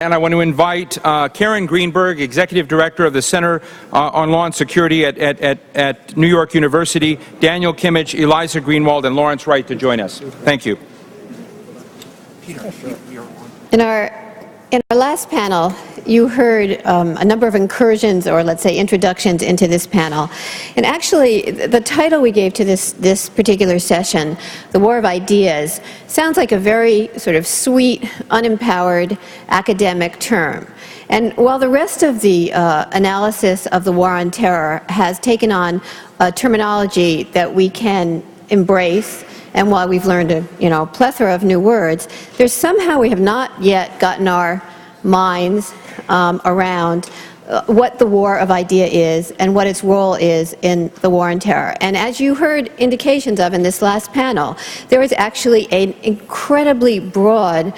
And I want to invite Karen Greenberg, Executive Director of the Center on Law and Security at New York University, Daniel Kimmage, Eliza Greenwald, and Lawrence Wright to join us. Thank you. In our last panel, you heard a number of incursions, or let's say introductions into this panel. And actually, the title we gave to this particular session, The War of Ideas, sounds like a very sort of sweet, unempowered academic term. And while the rest of the analysis of the war on terror has taken on a terminology that we can embrace, and while we've learned a plethora of new words, there's somehow we have not yet gotten our minds around what the war of idea is and what its role is in the war on terror. And as you heard indications of in this last panel, there is actually an incredibly broad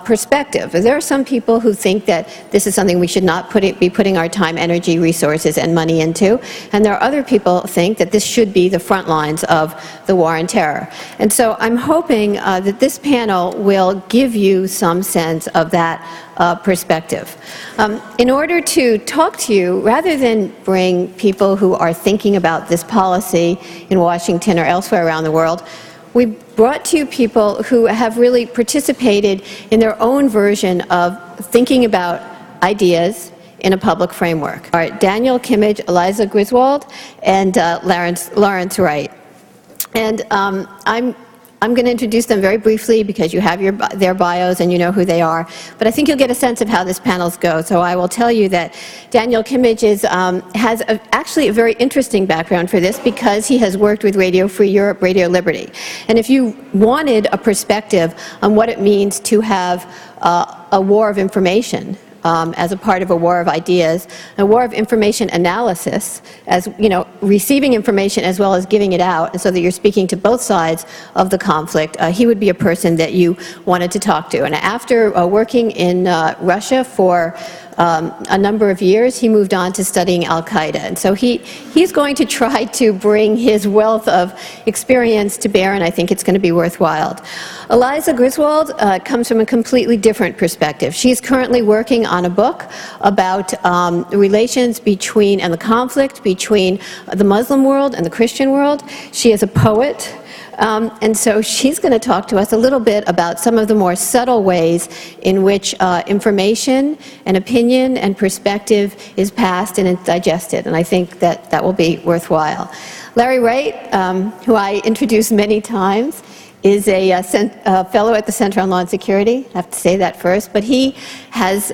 perspective. There are some people who think that this is something we should not be putting our time, energy, resources, and money into, and there are other people who think that this should be the front lines of the war on terror. And so I'm hoping that this panel will give you some sense of that perspective. In order to talk to you, rather than bring people who are thinking about this policy in Washington or elsewhere around the world, we brought to you people who have really participated in their own version of thinking about ideas in a public framework. All right, Daniel Kimmage, Eliza Griswold, and Lawrence Wright. And I'm going to introduce them very briefly because you have their bios and you know who they are. But I think you'll get a sense of how this panel goes. So I will tell you that Daniel Kimmage has actually a very interesting background for this because he has worked with Radio Free Europe, Radio Liberty. And if you wanted a perspective on what it means to have a war of information, as a part of a war of ideas, a war of information analysis, as receiving information as well as giving it out, and so that you're speaking to both sides of the conflict, he would be a person that you wanted to talk to. And after working in Russia for a number of years, he moved on to studying Al-Qaeda. And so he's going to try to bring his wealth of experience to bear, and I think it's going to be worthwhile. Eliza Griswold comes from a completely different perspective. She's currently working on a book about the relations between and the conflict between the Muslim world and the Christian world. She is a poet. And so she's going to talk to us a little bit about some of the more subtle ways in which information and opinion and perspective is passed and it's digested. And I think that will be worthwhile. Larry Wright, who I introduced many times, is a fellow at the Center on Law and Security. I have to say that first. But he has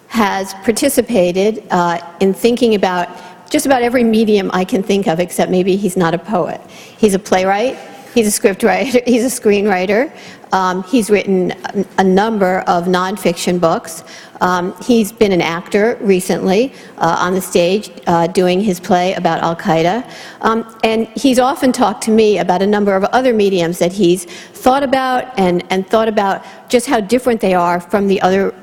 participated in thinking about just about every medium I can think of, except maybe he's not a poet. He's a playwright, he's a script writer, he's a screenwriter, he's written a number of nonfiction books. He's been an actor recently on the stage doing his play about Al-Qaeda. And he's often talked to me about a number of other mediums that he's thought about and thought about just how different they are from the other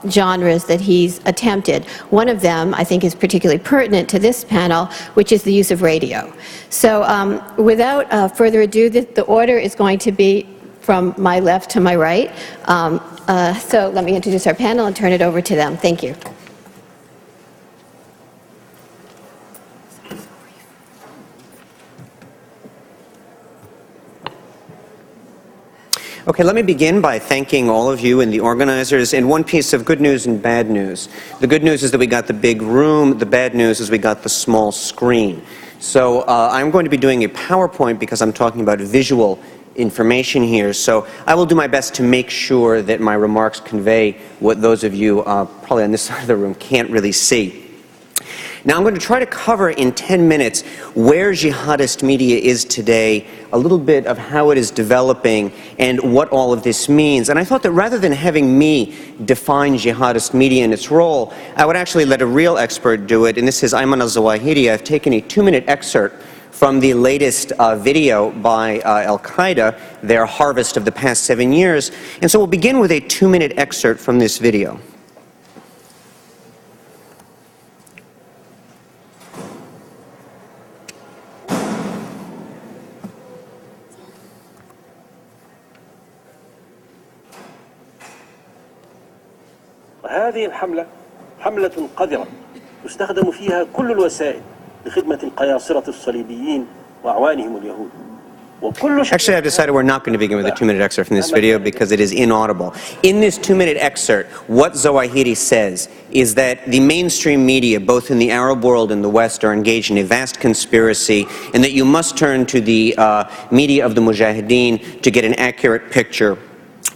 genres that he's attempted. One of them, I think, is particularly pertinent to this panel, which is the use of radio. So without further ado, the order is going to be from my left to my right. So let me introduce our panel and turn it over to them. Thank you. Okay, let me begin by thanking all of you and the organizers, and one piece of good news and bad news. The good news is that we got the big room. The bad news is we got the small screen. So I'm going to be doing a PowerPoint because I'm talking about visual information here. So I will do my best to make sure that my remarks convey what those of you probably on this side of the room can't really see. Now I'm going to try to cover in 10 minutes where jihadist media is today, a little bit of how it is developing, and what all of this means. And I thought that rather than having me define jihadist media and its role, I would actually let a real expert do it, and this is Ayman al-Zawahiri. I've taken a 2-minute excerpt from the latest video by Al-Qaeda, their harvest of the past 7 years. And so we'll begin with a 2-minute excerpt from this video. وهذه الحملة حملة قذرة يستخدم فيها كل الوسائل لخدمة القياصرة الصليبيين وأعوانهم اليهود. Actually, I've decided we're not going to begin with a 2-minute excerpt from this video because it is inaudible. In this 2-minute excerpt, what Zawahiri says is that the mainstream media, both in the Arab world and the West, are engaged in a vast conspiracy, and that you must turn to the media of the Mujahideen to get an accurate picture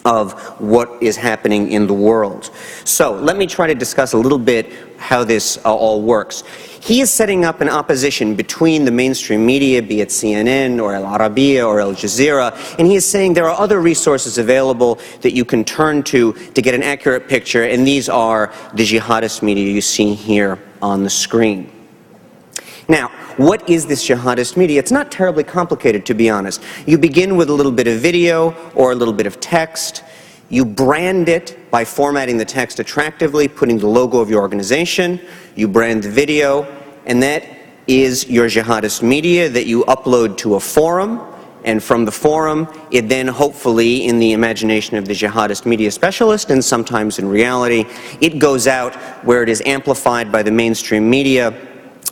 of what is happening in the world. So let me try to discuss a little bit how this all works. He is setting up an opposition between the mainstream media, be it CNN or Al Arabiya or Al Jazeera, and he is saying there are other resources available that you can turn to get an accurate picture, and these are the jihadist media you see here on the screen. Now, what is this jihadist media? It's not terribly complicated, to be honest. You begin with a little bit of video or a little bit of text. You brand it by formatting the text attractively, putting the logo of your organization. You brand the video, and that is your jihadist media that you upload to a forum. And from the forum, it then hopefully, in the imagination of the jihadist media specialist, and sometimes in reality, it goes out where it is amplified by the mainstream media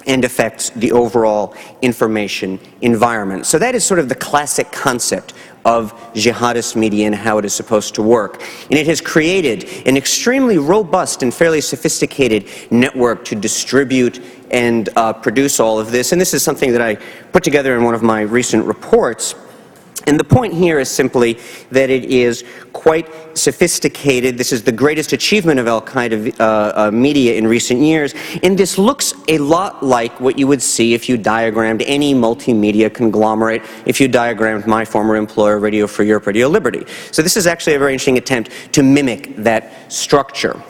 and affects the overall information environment. So that is sort of the classic concept of jihadist media and how it is supposed to work. And it has created an extremely robust and fairly sophisticated network to distribute and produce all of this. And this is something that I put together in one of my recent reports. And the point here is simply that it is quite sophisticated. This is the greatest achievement of Al-Qaeda media in recent years. And this looks a lot like what you would see if you diagrammed any multimedia conglomerate, if you diagrammed my former employer, Radio Free Europe, Radio Liberty. So this is actually a very interesting attempt to mimic that structure.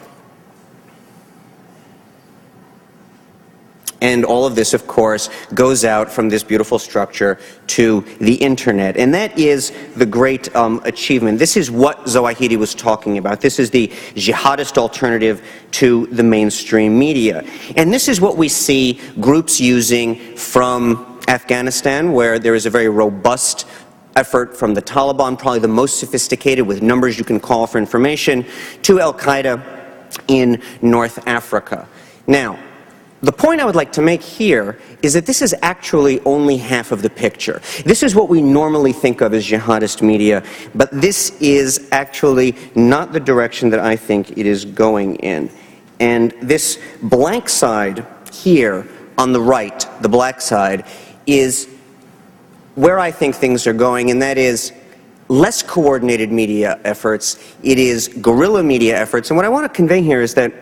And all of this, of course, goes out from this beautiful structure to the internet. And that is the great achievement. This is what Zawahiri was talking about. This is the jihadist alternative to the mainstream media. And this is what we see groups using from Afghanistan, where there is a very robust effort from the Taliban, probably the most sophisticated with numbers you can call for information, to Al-Qaeda in North Africa. Now, the point I would like to make here is that this is actually only half of the picture. This is what we normally think of as jihadist media, but this is actually not the direction that I think it is going in. And this blank side here on the right, the black side, is where I think things are going, and that is less coordinated media efforts. It is guerrilla media efforts. And what I want to convey here is that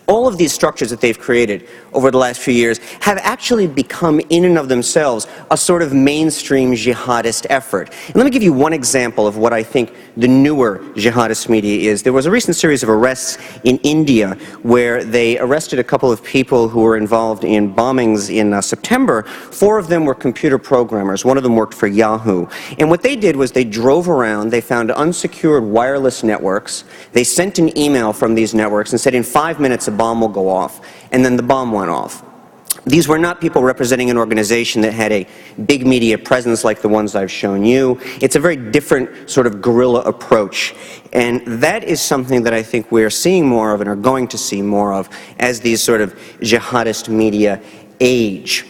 all of these structures that they've created over the last few years have actually become, in and of themselves, a sort of mainstream jihadist effort. And let me give you one example of what I think the newer jihadist media is. There was a recent series of arrests in India where they arrested a couple of people who were involved in bombings in September. 4 of them were computer programmers. 1 of them worked for Yahoo. And what they did was they drove around, they found unsecured wireless networks, they sent an email from these networks and said in 5 minutes a bomb will go off, and then the bomb went off. These were not people representing an organization that had a big media presence like the ones I've shown you. It's a very different sort of guerrilla approach, and that is something that I think we're seeing more of and are going to see more of as these sort of jihadist media age.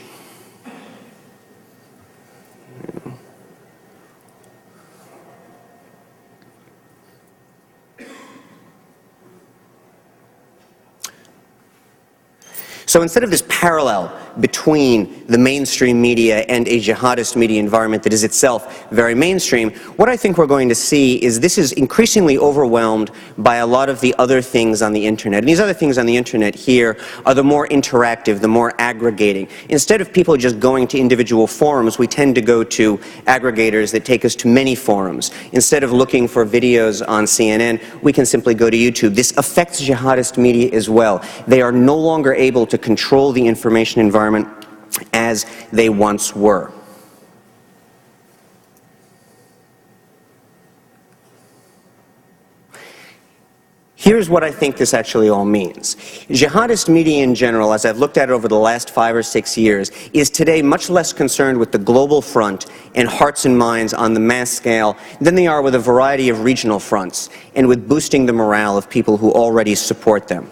So instead of this parallel between the mainstream media and a jihadist media environment that is itself very mainstream, what I think we're going to see is this is increasingly overwhelmed by a lot of the other things on the internet. And these other things on the internet here are the more interactive, the more aggregating. Instead of people just going to individual forums, we tend to go to aggregators that take us to many forums. Instead of looking for videos on CNN, we can simply go to YouTube. This affects jihadist media as well. They are no longer able to control the information environment as they once were. Here's what I think this actually all means. Jihadist media in general, as I've looked at it over the last 5 or 6 years, is today much less concerned with the global front and hearts and minds on the mass scale than they are with a variety of regional fronts and with boosting the morale of people who already support them.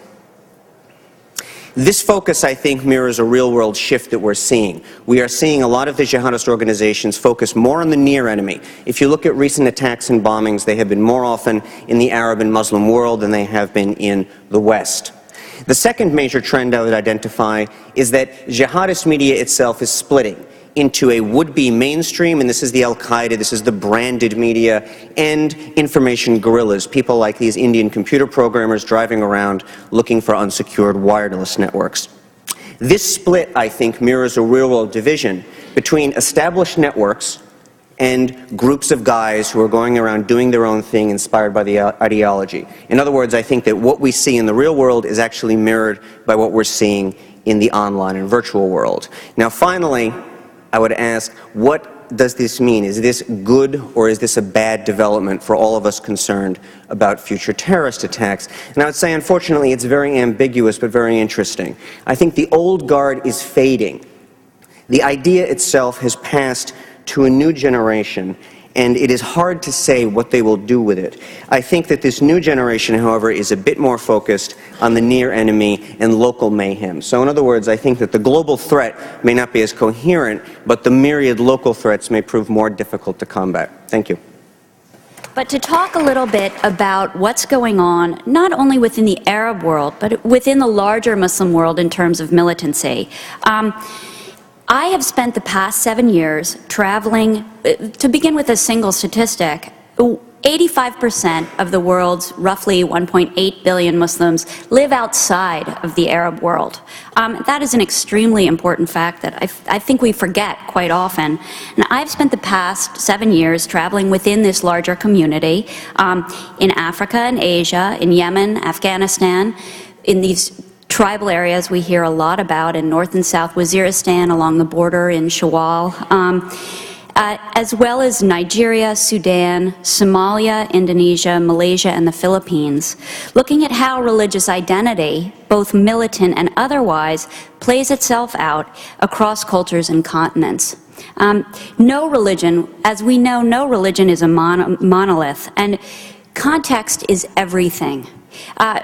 This focus, I think, mirrors a real-world shift that we're seeing. We are seeing a lot of the jihadist organizations focus more on the near enemy. If you look at recent attacks and bombings, they have been more often in the Arab and Muslim world than they have been in the West. The second major trend I would identify is that jihadist media itself is splitting into a would-be mainstream, and this is the Al-Qaeda, this is the branded media, and information guerrillas, people like these Indian computer programmers driving around looking for unsecured wireless networks. This split, I think, mirrors a real-world division between established networks and groups of guys who are going around doing their own thing inspired by the ideology. In other words, I think that what we see in the real world is actually mirrored by what we're seeing in the online and virtual world. Now, finally, I would ask, what does this mean? Is this good or is this a bad development for all of us concerned about future terrorist attacks? And I would say, unfortunately, it's very ambiguous but very interesting. I think the old guard is fading. The idea itself has passed to a new generation, and it is hard to say what they will do with it. I think that this new generation, however, is a bit more focused on the near enemy and local mayhem. So in other words, I think that the global threat may not be as coherent, but the myriad local threats may prove more difficult to combat. Thank you. But to talk a little bit about what's going on, not only within the Arab world, but within the larger Muslim world in terms of militancy. I have spent the past 7 years traveling, to begin with a single statistic, 85% of the world's roughly 1.8 billion Muslims live outside of the Arab world. That is an extremely important fact that I think we forget quite often. And I've spent the past 7 years traveling within this larger community in Africa and Asia, in Yemen, Afghanistan, in these tribal areas we hear a lot about in North and South Waziristan, along the border in Shawal, as well as Nigeria, Sudan, Somalia, Indonesia, Malaysia, and the Philippines, looking at how religious identity, both militant and otherwise, plays itself out across cultures and continents. No religion, as we know, no religion is a monolith, and context is everything.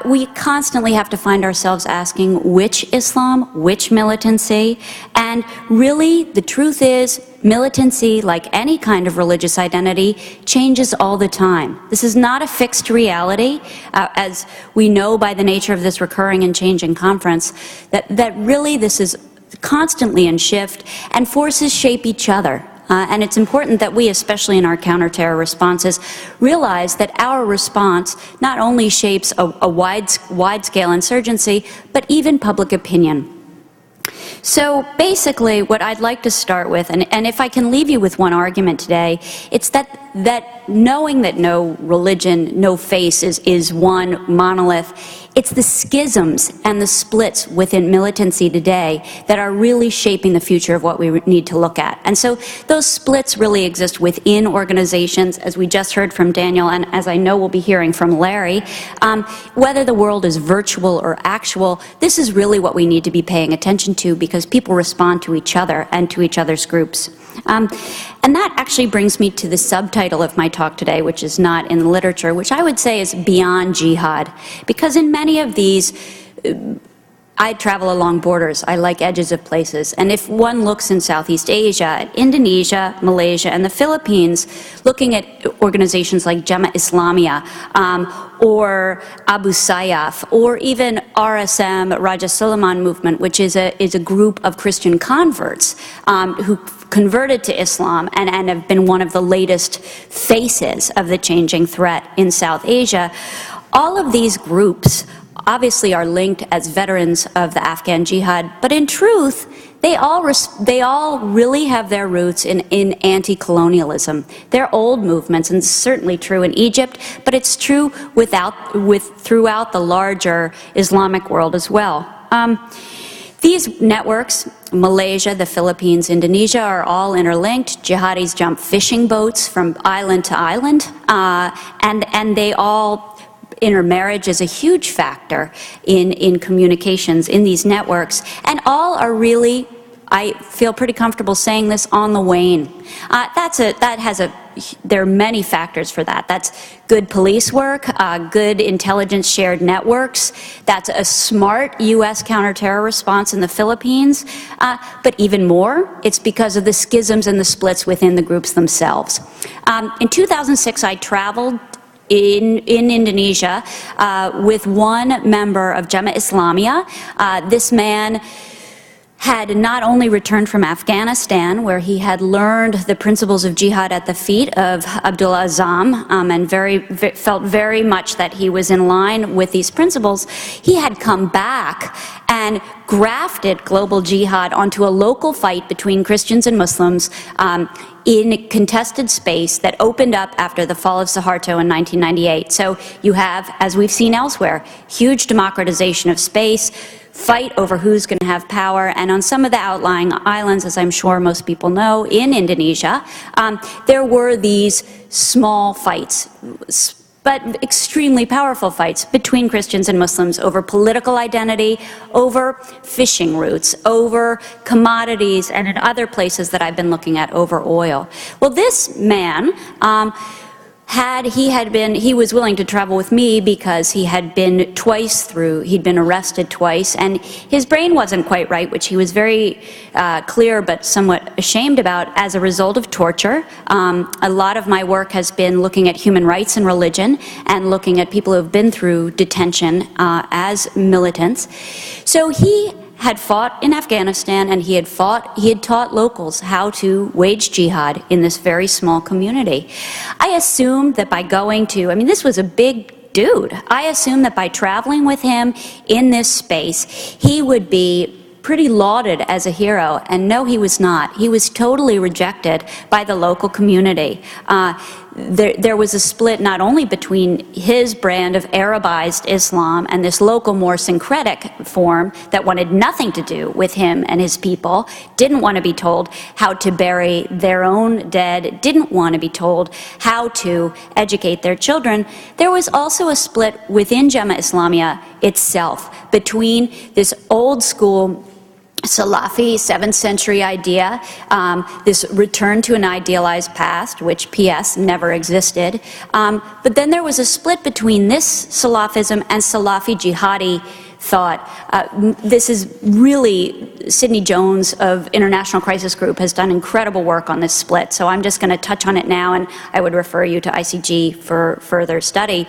We constantly have to find ourselves asking which Islam, which militancy, and really the truth is militancy, like any kind of religious identity, changes all the time. This is not a fixed reality, as we know by the nature of this recurring and changing conference, that really this is constantly in shift, and forces shape each other. And it's important that we, especially in our counter-terror responses, realize that our response not only shapes a wide-scale insurgency, but even public opinion. So basically, what I'd like to start with, and if I can leave you with one argument today, it's that knowing that no religion, no faith is one monolith, it's the schisms and the splits within militancy today that are really shaping the future of what we need to look at. And so those splits really exist within organizations, as we just heard from Daniel, and as I know we'll be hearing from Larry. Whether the world is virtual or actual, this is really what we need to be paying attention to, because people respond to each other and to each other's groups. And that actually brings me to the subtitle of my talk today, which is not in the literature, which I would say is Beyond Jihad. Because in many of these, I travel along borders. I like edges of places. And if one looks in Southeast Asia, at Indonesia, Malaysia, and the Philippines, looking at organizations like Jemaah Islamiyah, or Abu Sayyaf, or even RSM, Raja Sulaiman movement, which is a group of Christian converts who converted to Islam and have been one of the latest faces of the changing threat in South Asia. All of these groups obviously are linked as veterans of the Afghan jihad, but in truth, they all really have their roots in anti-colonialism. They're old movements, and it's certainly true in Egypt, but it's true throughout the larger Islamic world as well. These networks, Malaysia, the Philippines, Indonesia, are all interlinked. Jihadis jump fishing boats from island to island, and they all intermarriage is a huge factor in communications in these networks, and all are really, I feel pretty comfortable saying this, on the wane. There are many factors for that. That's good police work, good intelligence shared networks. That's a smart U.S. counterterror response in the Philippines. But even more, it's because of the schisms and the splits within the groups themselves. In 2006, I traveled in Indonesia with one member of Jemaah Islamiyah. This man had not only returned from Afghanistan, where he had learned the principles of jihad at the feet of Abdullah Azzam, and felt very much that he was in line with these principles, he had come back and grafted global jihad onto a local fight between Christians and Muslims in contested space that opened up after the fall of Suharto in 1998. So you have, as we've seen elsewhere, huge democratization of space, fight over who's going to have power, and on some of the outlying islands, as I'm sure most people know, in Indonesia, there were these small fights, but extremely powerful fights between Christians and Muslims over political identity, over fishing routes, over commodities, and in other places that I've been looking at, over oil. Well, this man, he was willing to travel with me because he had been he'd been arrested twice, and his brain wasn't quite right, which he was very clear but somewhat ashamed about as a result of torture. A lot of my work has been looking at human rights and religion, and looking at people who have been through detention as militants. So he had fought in Afghanistan, and he had taught locals how to wage jihad in this very small community. I assumed that by going to, this was a big dude. I assumed that by traveling with him in this space, he would be pretty lauded as a hero, and no, he was not. He was totally rejected by the local community. There was a split not only between his brand of Arabized Islam and this local, more syncretic form that wanted nothing to do with him and his people, didn't want to be told how to bury their own dead, didn't want to be told how to educate their children. There was also a split within Jemaah Islamiyah itself between this old school Salafi 7th century idea, this return to an idealized past, which P.S. never existed. But then there was a split between this Salafism and Salafi jihadi thought. This is really, Sidney Jones of International Crisis Group has done incredible work on this split, so I'm just going to touch on it now, and I would refer you to ICG for further study.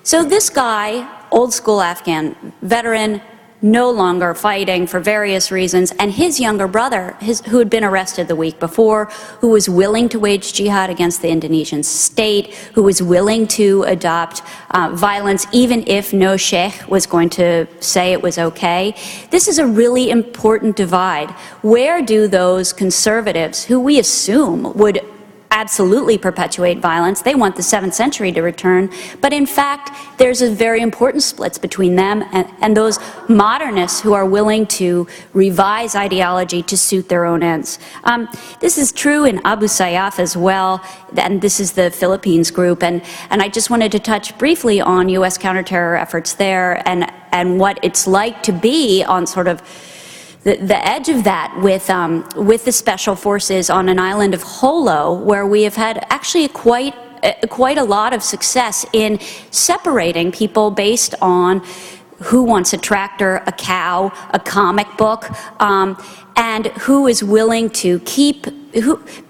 So this guy, old school Afghan veteran, no longer fighting for various reasons, and his younger brother, who had been arrested the week before, who was willing to wage jihad against the Indonesian state, who was willing to adopt violence even if no sheikh was going to say it was okay. This is a really important divide. Where do those conservatives, who we assume would absolutely perpetuate violence, they want the 7th century to return, but in fact there's a very important splits between them and those modernists who are willing to revise ideology to suit their own ends. This is true in Abu Sayyaf as well, and this is the Philippines group, and I just wanted to touch briefly on U.S. counterterror efforts there and what it's like to be on sort of the edge of that with the special forces on an island of Holo, where we have had actually quite a lot of success in separating people based on who wants a tractor, a cow, a comic book, and who is willing to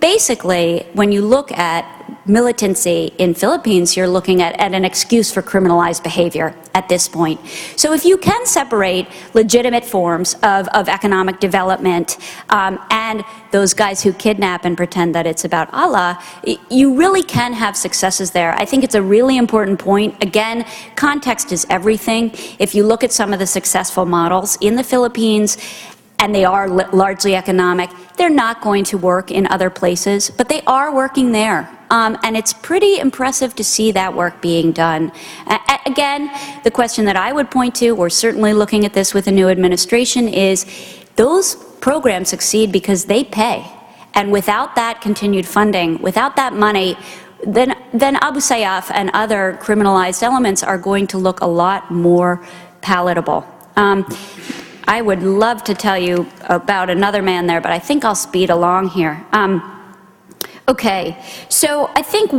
basically, when you look at militancy in Philippines, you're looking at an excuse for criminalized behavior at this point. So if you can separate legitimate forms of economic development and those guys who kidnap and pretend that it's about Allah, you really can have successes there. I think it's a really important point. Again, context is everything. If you look at some of the successful models in the Philippines, and they are largely economic, they're not going to work in other places, but they are working there. And it's pretty impressive to see that work being done. Again, the question that I would point to, we're certainly looking at this with the new administration, is those programs succeed because they pay. And without that continued funding, without that money, then Abu Sayyaf and other criminalized elements are going to look a lot more palatable. I would love to tell you about another man there, but I think I'll speed along here. Okay, so I think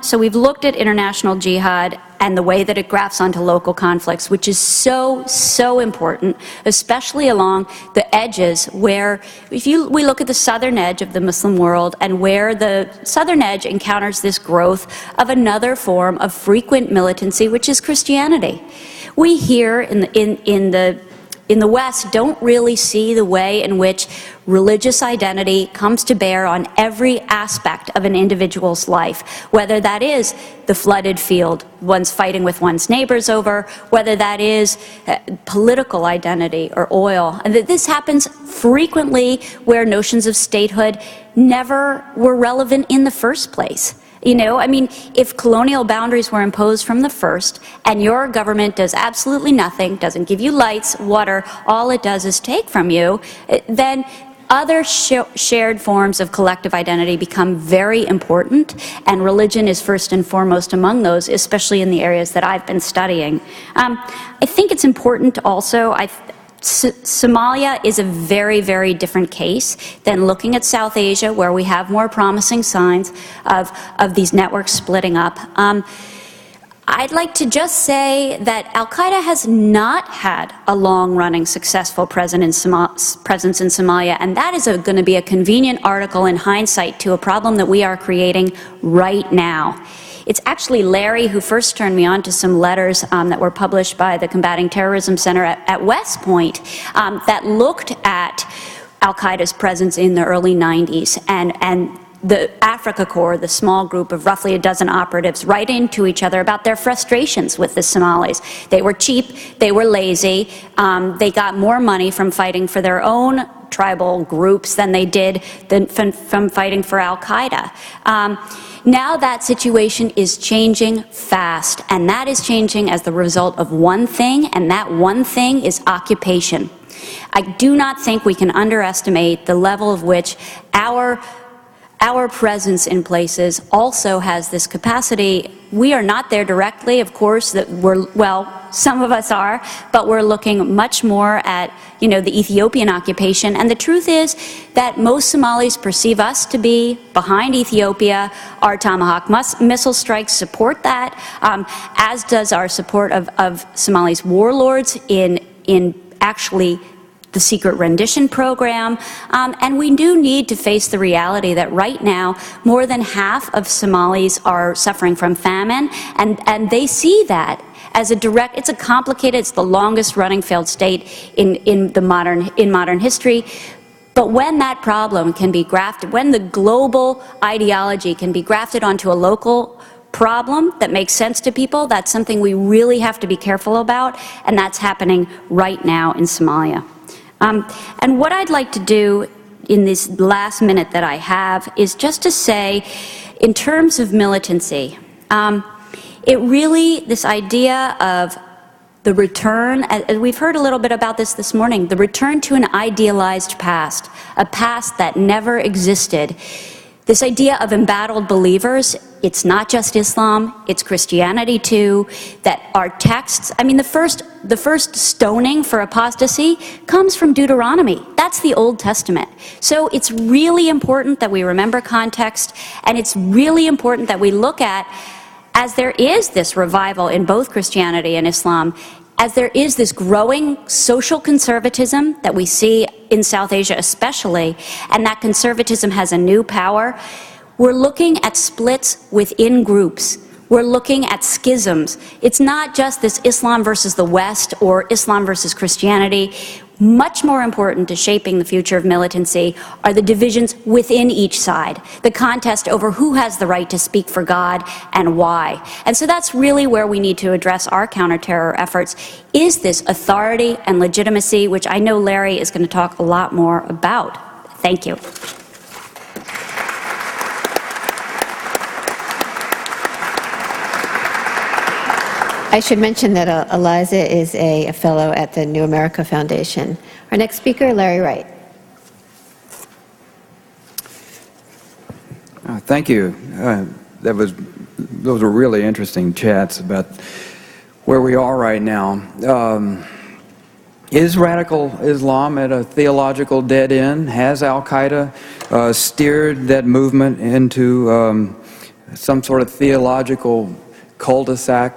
so we've looked at international jihad and the way that it graphs onto local conflicts, which is so important, especially along the edges where, we look at the southern edge of the Muslim world and where the southern edge encounters this growth of another form of frequent militancy, which is Christianity. We here in the West don't really see the way in which religious identity comes to bear on every aspect of an individual's life, whether that is the flooded field one's fighting with one's neighbors over, whether that is political identity or oil. And that this happens frequently where notions of statehood never were relevant in the first place. You know, I mean, if colonial boundaries were imposed from the first, and your government does absolutely nothing, doesn't give you lights, water, all it does is take from you, then other shared forms of collective identity become very important, and religion is first and foremost among those, especially in the areas that I've been studying. I think it's important also, Somalia is a very different case than looking at South Asia, where we have more promising signs of these networks splitting up. I'd like to just say that Al-Qaeda has not had a long-running successful presence in Somalia, and that is going to be a convenient article in hindsight to a problem that we are creating right now. It's actually Larry who first turned me on to some letters that were published by the Combating Terrorism Center at West Point that looked at Al-Qaeda's presence in the early 90s and the Africa Corps, the small group of roughly a dozen operatives, writing to each other about their frustrations with the Somalis. They were cheap, they were lazy, they got more money from fighting for their own tribal groups than they did from fighting for Al-Qaeda. Now that situation is changing fast, and that is changing as the result of one thing, and that one thing is occupation. I do not think we can underestimate the level of which our presence in places also has this capacity. We are not there directly, of course, some of us are, but we're looking much more at, the Ethiopian occupation. And the truth is that most Somalis perceive us to be behind Ethiopia. Our Tomahawk missile strikes support that, as does our support of Somali's warlords in actually the secret rendition program, and we do need to face the reality that right now more than half of Somalis are suffering from famine, and they see that as it's the longest running failed state in modern history. But when that problem can be grafted, when the global ideology can be grafted onto a local problem that makes sense to people, that's something we really have to be careful about, and that's happening right now in Somalia. And what I'd like to do in this last minute that I have is just to say, in terms of militancy, this idea of the return, as we've heard a little bit about this morning, the return to an idealized past, a past that never existed. This idea of embattled believers, it's not just Islam, it's Christianity too, that our texts, the first stoning for apostasy comes from Deuteronomy. That's the Old Testament. So it's really important that we remember context, and it's really important that we look at, as there is this revival in both Christianity and Islam, as there is this growing social conservatism that we see in South Asia especially, and that conservatism has a new power, we're looking at splits within groups. We're looking at schisms. It's not just this Islam versus the West or Islam versus Christianity. Much more important to shaping the future of militancy are the divisions within each side, the contest over who has the right to speak for God and why. And so that's really where we need to address our counterterror efforts. Is this authority and legitimacy, which I know Larry is going to talk a lot more about. Thank you. I should mention that Eliza is a fellow at the New America Foundation. Our next speaker, Larry Wright. Thank you. That was those were really interesting chats about where we are right now. Is radical Islam at a theological dead end? Has Al-Qaeda steered that movement into some sort of theological cul-de-sac?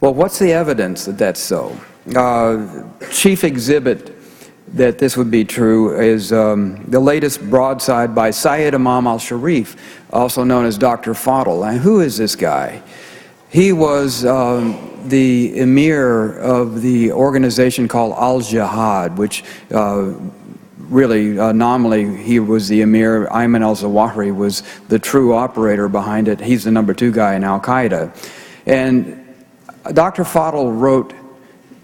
Well, what's the evidence that that's so? Chief exhibit that this would be true is the latest broadside by Syed Imam al-Sharif, also known as Dr. Fadl. And who is this guy? He was the emir of the organization called Al-Jihad, which really, nominally, he was the emir. Ayman al-Zawahiri was the true operator behind it. He's the #2 guy in Al-Qaeda. And Dr. Fadl wrote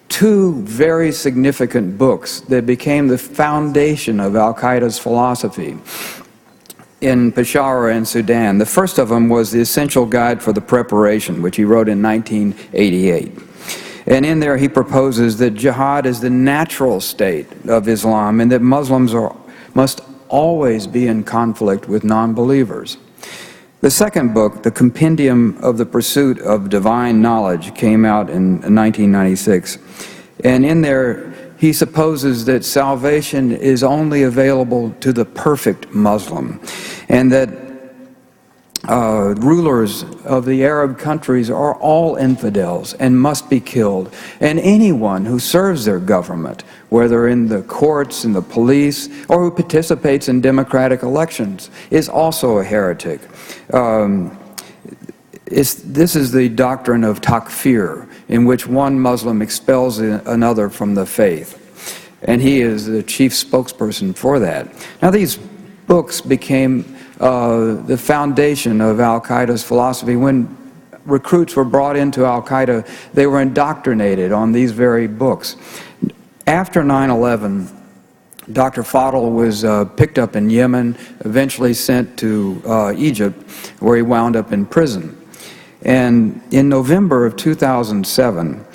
2 very significant books that became the foundation of Al-Qaeda's philosophy in Peshawar and Sudan. The first of them was The Essential Guide for the Preparation, which he wrote in 1988. And in there he proposes that jihad is the natural state of Islam and that Muslims must always be in conflict with non-believers. The second book, The Compendium of the Pursuit of Divine Knowledge, came out in 1996. And in there he supposes that salvation is only available to the perfect Muslim, and that rulers of the Arab countries are all infidels and must be killed. And anyone who serves their government, whether in the courts, in the police, or who participates in democratic elections, is also a heretic. This is the doctrine of takfir, in which one Muslim expels another from the faith. And he is the chief spokesperson for that. Now, these books became the foundation of Al-Qaeda's philosophy. When recruits were brought into Al-Qaeda, they were indoctrinated on these very books. After 9/11, Dr. Fadl was picked up in Yemen, eventually sent to Egypt, where he wound up in prison. And in November of 2007,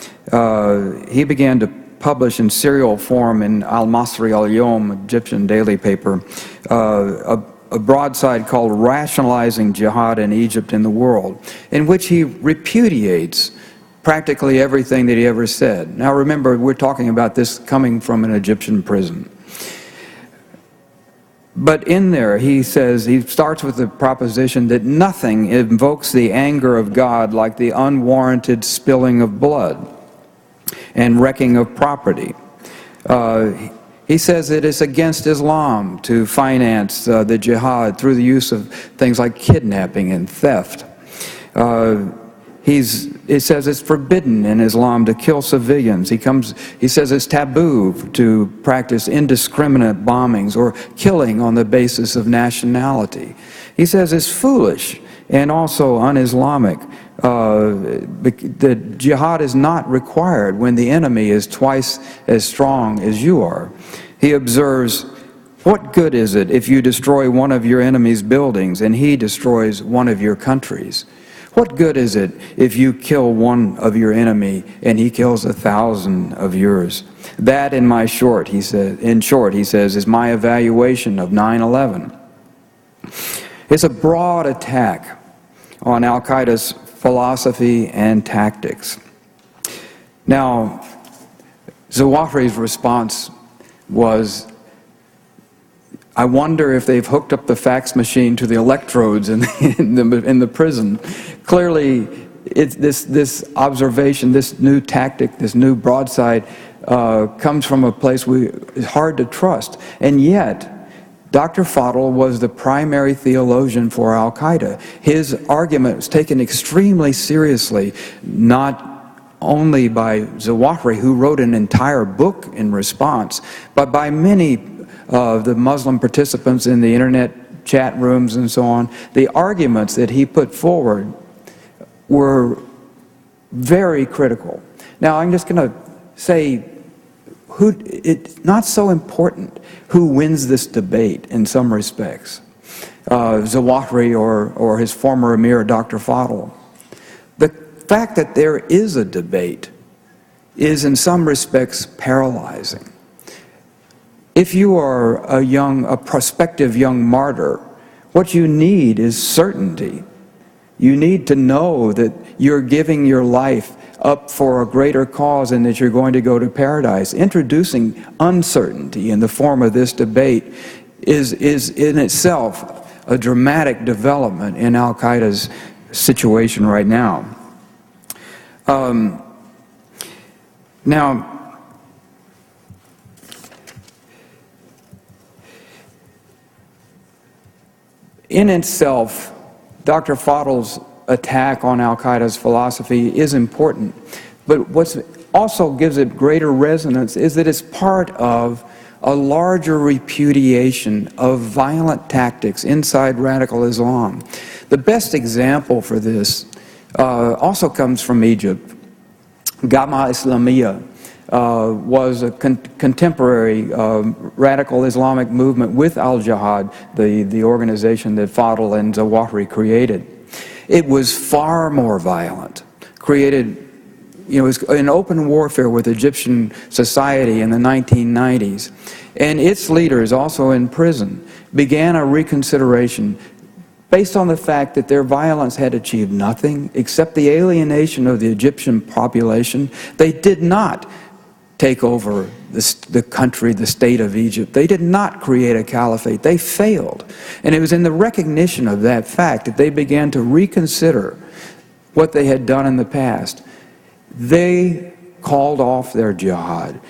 he began to publish in serial form in Al-Masri Al-Yom, Egyptian daily paper, a broadside called Rationalizing Jihad in Egypt and the World, in which he repudiates practically everything that he ever said. Now remember, we're talking about this coming from an Egyptian prison. But in there, he says, he starts with the proposition that nothing invokes the anger of God like the unwarranted spilling of blood and wrecking of property. He says it is against Islam to finance the jihad through the use of things like kidnapping and theft. It says it's forbidden in Islam to kill civilians. He says it's taboo to practice indiscriminate bombings or killing on the basis of nationality. He says it's foolish and also un-Islamic. The jihad is not required when the enemy is twice as strong as you are. He observes, what good is it if you destroy one of your enemy's buildings and he destroys one of your countries? What good is it if you kill one of your enemy and he kills 1,000 of yours? That, in short, he says, is my evaluation of 9/11. It's a broad attack on Al-Qaeda's philosophy and tactics. Now, Zawahiri's response was, I wonder if they've hooked up the fax machine to the electrodes in the prison. Clearly, this observation, this new tactic, this new broadside comes from a place it's hard to trust. And yet, Dr. Fadl was the primary theologian for Al-Qaeda. His argument was taken extremely seriously, not only by Zawahiri, who wrote an entire book in response, but by many of the Muslim participants in the internet chat rooms and so on. The arguments that he put forward were very critical. Now, I'm just going to say, it's not so important who wins this debate in some respects, Zawahiri or his former emir, Dr. Fadl. The fact that there is a debate is in some respects paralyzing. If you are a prospective young martyr, what you need is certainty. You need to know that you're giving your life up for a greater cause and that you're going to go to paradise. Introducing uncertainty in the form of this debate is in itself a dramatic development in Al-Qaeda's situation right now. Now, in itself, Dr. Fadl's attack on Al-Qaeda's philosophy is important, but what also gives it greater resonance is that it's part of a larger repudiation of violent tactics inside radical Islam. The best example for this also comes from Egypt. Gamma Islamiyya was a contemporary radical Islamic movement with Al-Jihad, the organization that Fadl and Zawahiri created. It was far more violent, created, it was in open warfare with Egyptian society in the 1990s. And its leaders, also in prison, began a reconsideration based on the fact that their violence had achieved nothing except the alienation of the Egyptian population. They did not take over the country, the state of Egypt. They did not create a caliphate. They failed. And it was in the recognition of that fact that they began to reconsider what they had done in the past. They called off their jihad.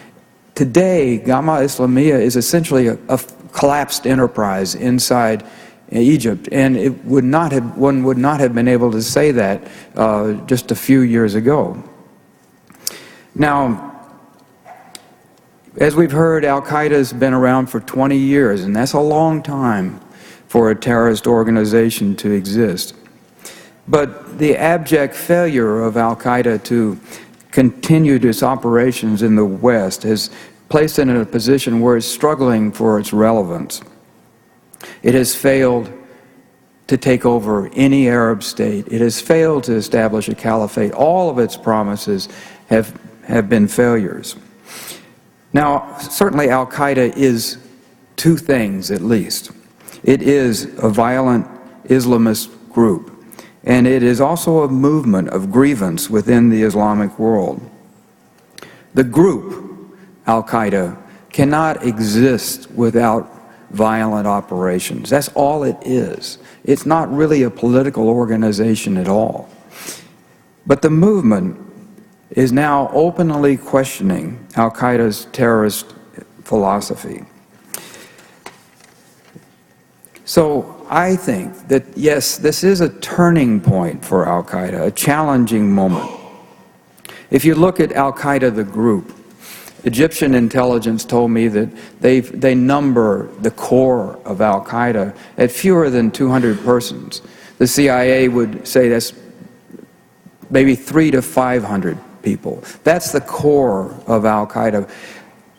Today, Gamma Islamiyya is essentially a collapsed enterprise inside Egypt, and one would not have been able to say that just a few years ago. Now, as we've heard, Al-Qaeda has been around for 20 years, and that's a long time for a terrorist organization to exist. But the abject failure of Al-Qaeda to continue its operations in the West has placed it in a position where it's struggling for its relevance. It has failed to take over any Arab state. It has failed to establish a caliphate. All of its promises have been failures. Now, certainly Al-Qaeda is two things at least. It is a violent Islamist group, and it is also a movement of grievance within the Islamic world. The group, Al-Qaeda, cannot exist without violent operations. That's all it is. It's not really a political organization at all. But the movement is now openly questioning Al-Qaeda's terrorist philosophy. So I think that, yes, this is a turning point for Al-Qaeda, a challenging moment. If you look at Al-Qaeda, the group, Egyptian intelligence told me that they number the core of Al-Qaeda at fewer than 200 persons. The CIA would say that's maybe 300 to 500 people. That's the core of Al-Qaeda.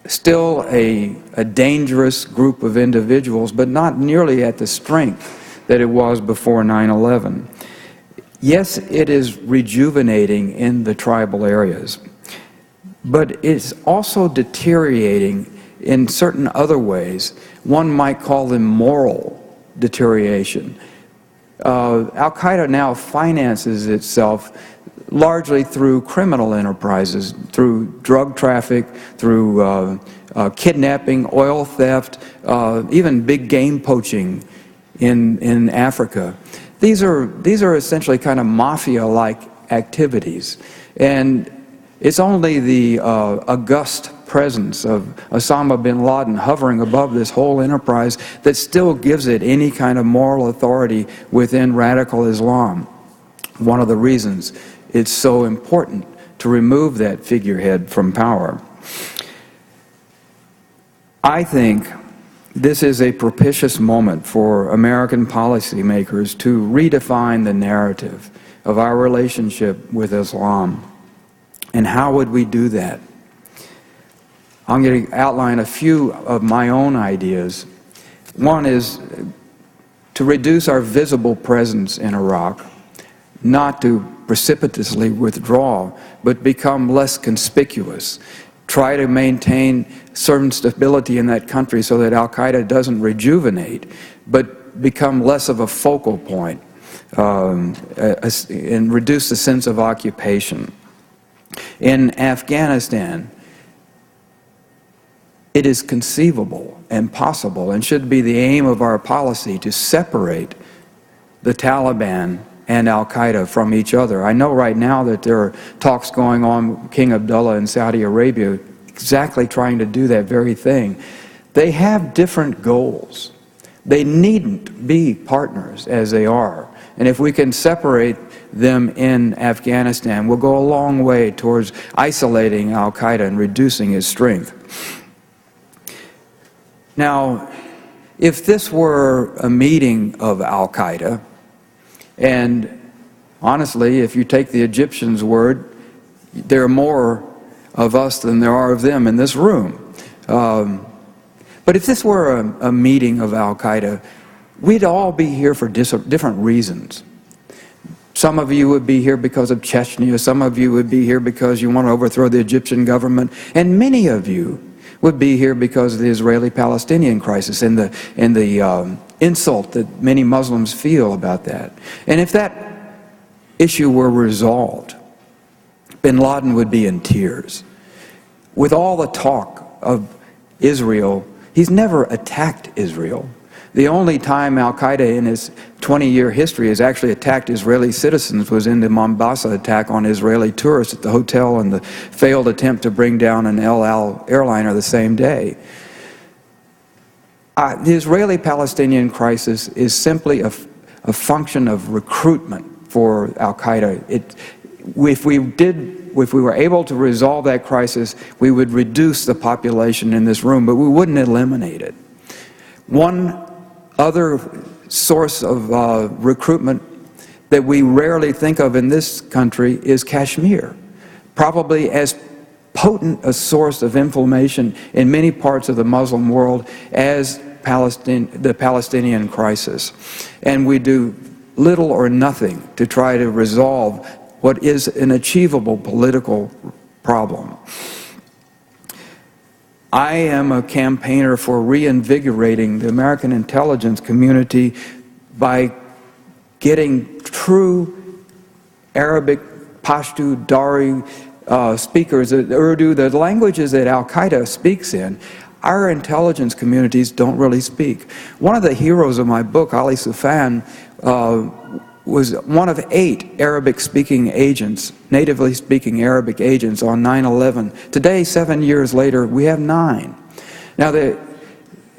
Still a dangerous group of individuals, but not nearly at the strength that it was before 9/11. Yes, it is rejuvenating in the tribal areas, but it's also deteriorating in certain other ways. One might call them moral deterioration. Al-Qaeda now finances itself largely through criminal enterprises, through drug traffic, through kidnapping, oil theft, even big game poaching in Africa. These are essentially kind of mafia-like activities, and it's only the august presence of Osama bin Laden hovering above this whole enterprise that still gives it any kind of moral authority within radical Islam. One of the reasons it's so important to remove that figurehead from power. I think this is a propitious moment for American policymakers to redefine the narrative of our relationship with Islam. And how would we do that? I'm going to outline a few of my own ideas. One is to reduce our visible presence in Iraq, not to precipitously withdraw, but become less conspicuous. Try to maintain certain stability in that country so that Al-Qaeda doesn't rejuvenate, but become less of a focal point. and reduce the sense of occupation. In Afghanistan, it is conceivable and possible and should be the aim of our policy to separate the Taliban and Al-Qaeda from each other. I know right now that there are talks going on with King Abdullah in Saudi Arabia exactly trying to do that very thing. They have different goals. They needn't be partners as they are. And if we can separate them in Afghanistan, we'll go a long way towards isolating Al-Qaeda and reducing its strength. Now, if this were a meeting of Al-Qaeda, and honestly, if you take the Egyptians' word, there are more of us than there are of them in this room. But if this were a meeting of Al-Qaeda, we'd all be here for different reasons. Some of you would be here because of Chechnya, some of you would be here because you want to overthrow the Egyptian government, and many of you would be here because of the Israeli-Palestinian crisis and the insult that many Muslims feel about that. And if that issue were resolved, bin Laden would be in tears. With all the talk of Israel, he's never attacked Israel. The only time Al-Qaeda in its 20-year history has actually attacked Israeli citizens was in the Mombasa attack on Israeli tourists at the hotel and the failed attempt to bring down an El Al airliner the same day. The Israeli-Palestinian crisis is simply a function of recruitment for Al-Qaeda. If we were able to resolve that crisis, we would reduce the population in this room, but we wouldn't eliminate it. One other source of recruitment that we rarely think of in this country is Kashmir, probably as potent a source of inflammation in many parts of the Muslim world as the Palestinian crisis. And we do little or nothing to try to resolve what is an achievable political problem. I am a campaigner for reinvigorating the American intelligence community by getting true Arabic, Pashto, Dari speakers, Urdu, the languages that Al-Qaeda speaks in. Our intelligence communities don't really speak. One of the heroes of my book, Ali Soufan, was one of 8 Arabic-speaking agents, natively speaking Arabic agents on 9/11. Today, 7 years later, we have 9. Now, the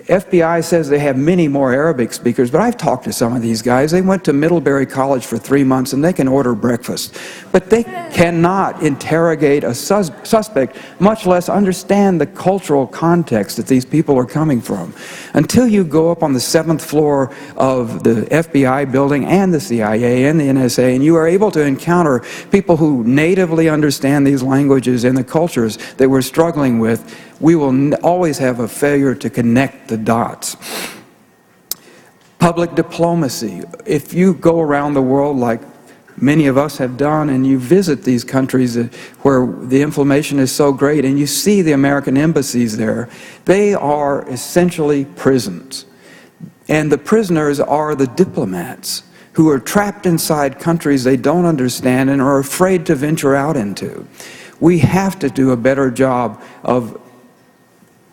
FBI says they have many more Arabic speakers, but I've talked to some of these guys. They went to Middlebury College for 3 months and they can order breakfast. But they cannot interrogate a suspect, much less understand the cultural context that these people are coming from. Until you go up on the 7th floor of the FBI building and the CIA and the NSA, and you are able to encounter people who natively understand these languages and the cultures that we're struggling with, we will always have a failure to connect the dots. Public diplomacy. If you go around the world like many of us have done and you visit these countries where the inflammation is so great and you see the American embassies there, they are essentially prisons. And the prisoners are the diplomats who are trapped inside countries they don't understand and are afraid to venture out into. We have to do a better job of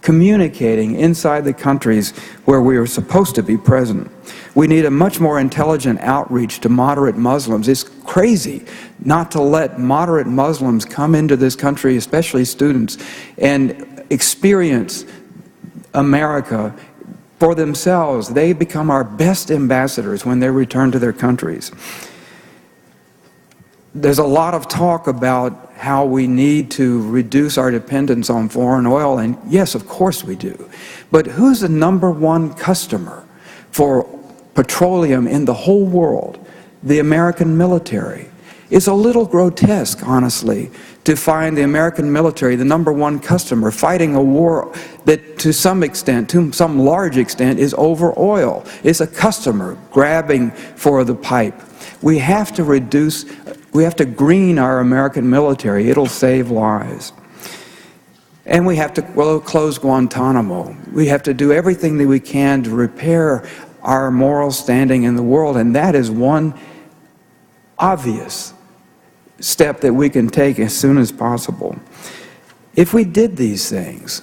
communicating inside the countries where we are supposed to be present. We need a much more intelligent outreach to moderate Muslims. It's crazy not to let moderate Muslims come into this country, especially students, and experience America for themselves. They become our best ambassadors when they return to their countries. There's a lot of talk about how we need to reduce our dependence on foreign oil, and yes, of course we do. But who's the #1 customer for petroleum in the whole world? The American military. It's a little grotesque, honestly, to find the American military the #1 customer fighting a war that to some extent, to some large extent, is over oil. It's a customer grabbing for the pipe. We have to green our American military. It'll save lives. And we have to close Guantanamo. We have to do everything that we can to repair our moral standing in the world, and that is one obvious step that we can take as soon as possible. If we did these things,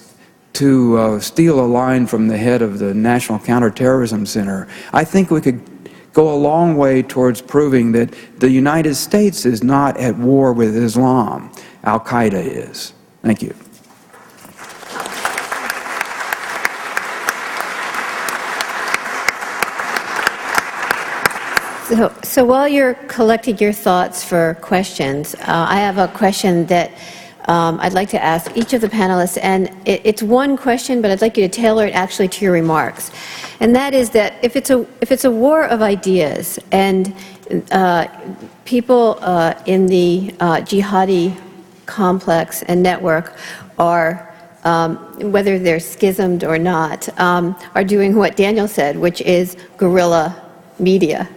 to steal a line from the head of the National Counterterrorism Center, I think we could go a long way towards proving that the United States is not at war with Islam. Al-Qaeda is. Thank you. So while you're collecting your thoughts for questions, I have a question that I'd like to ask each of the panelists, and it's one question, but I'd like you to tailor it actually to your remarks. And that is that if it's a war of ideas, and people in the jihadi complex and network are, whether they're schismed or not, are doing what Daniel said, which is guerrilla media.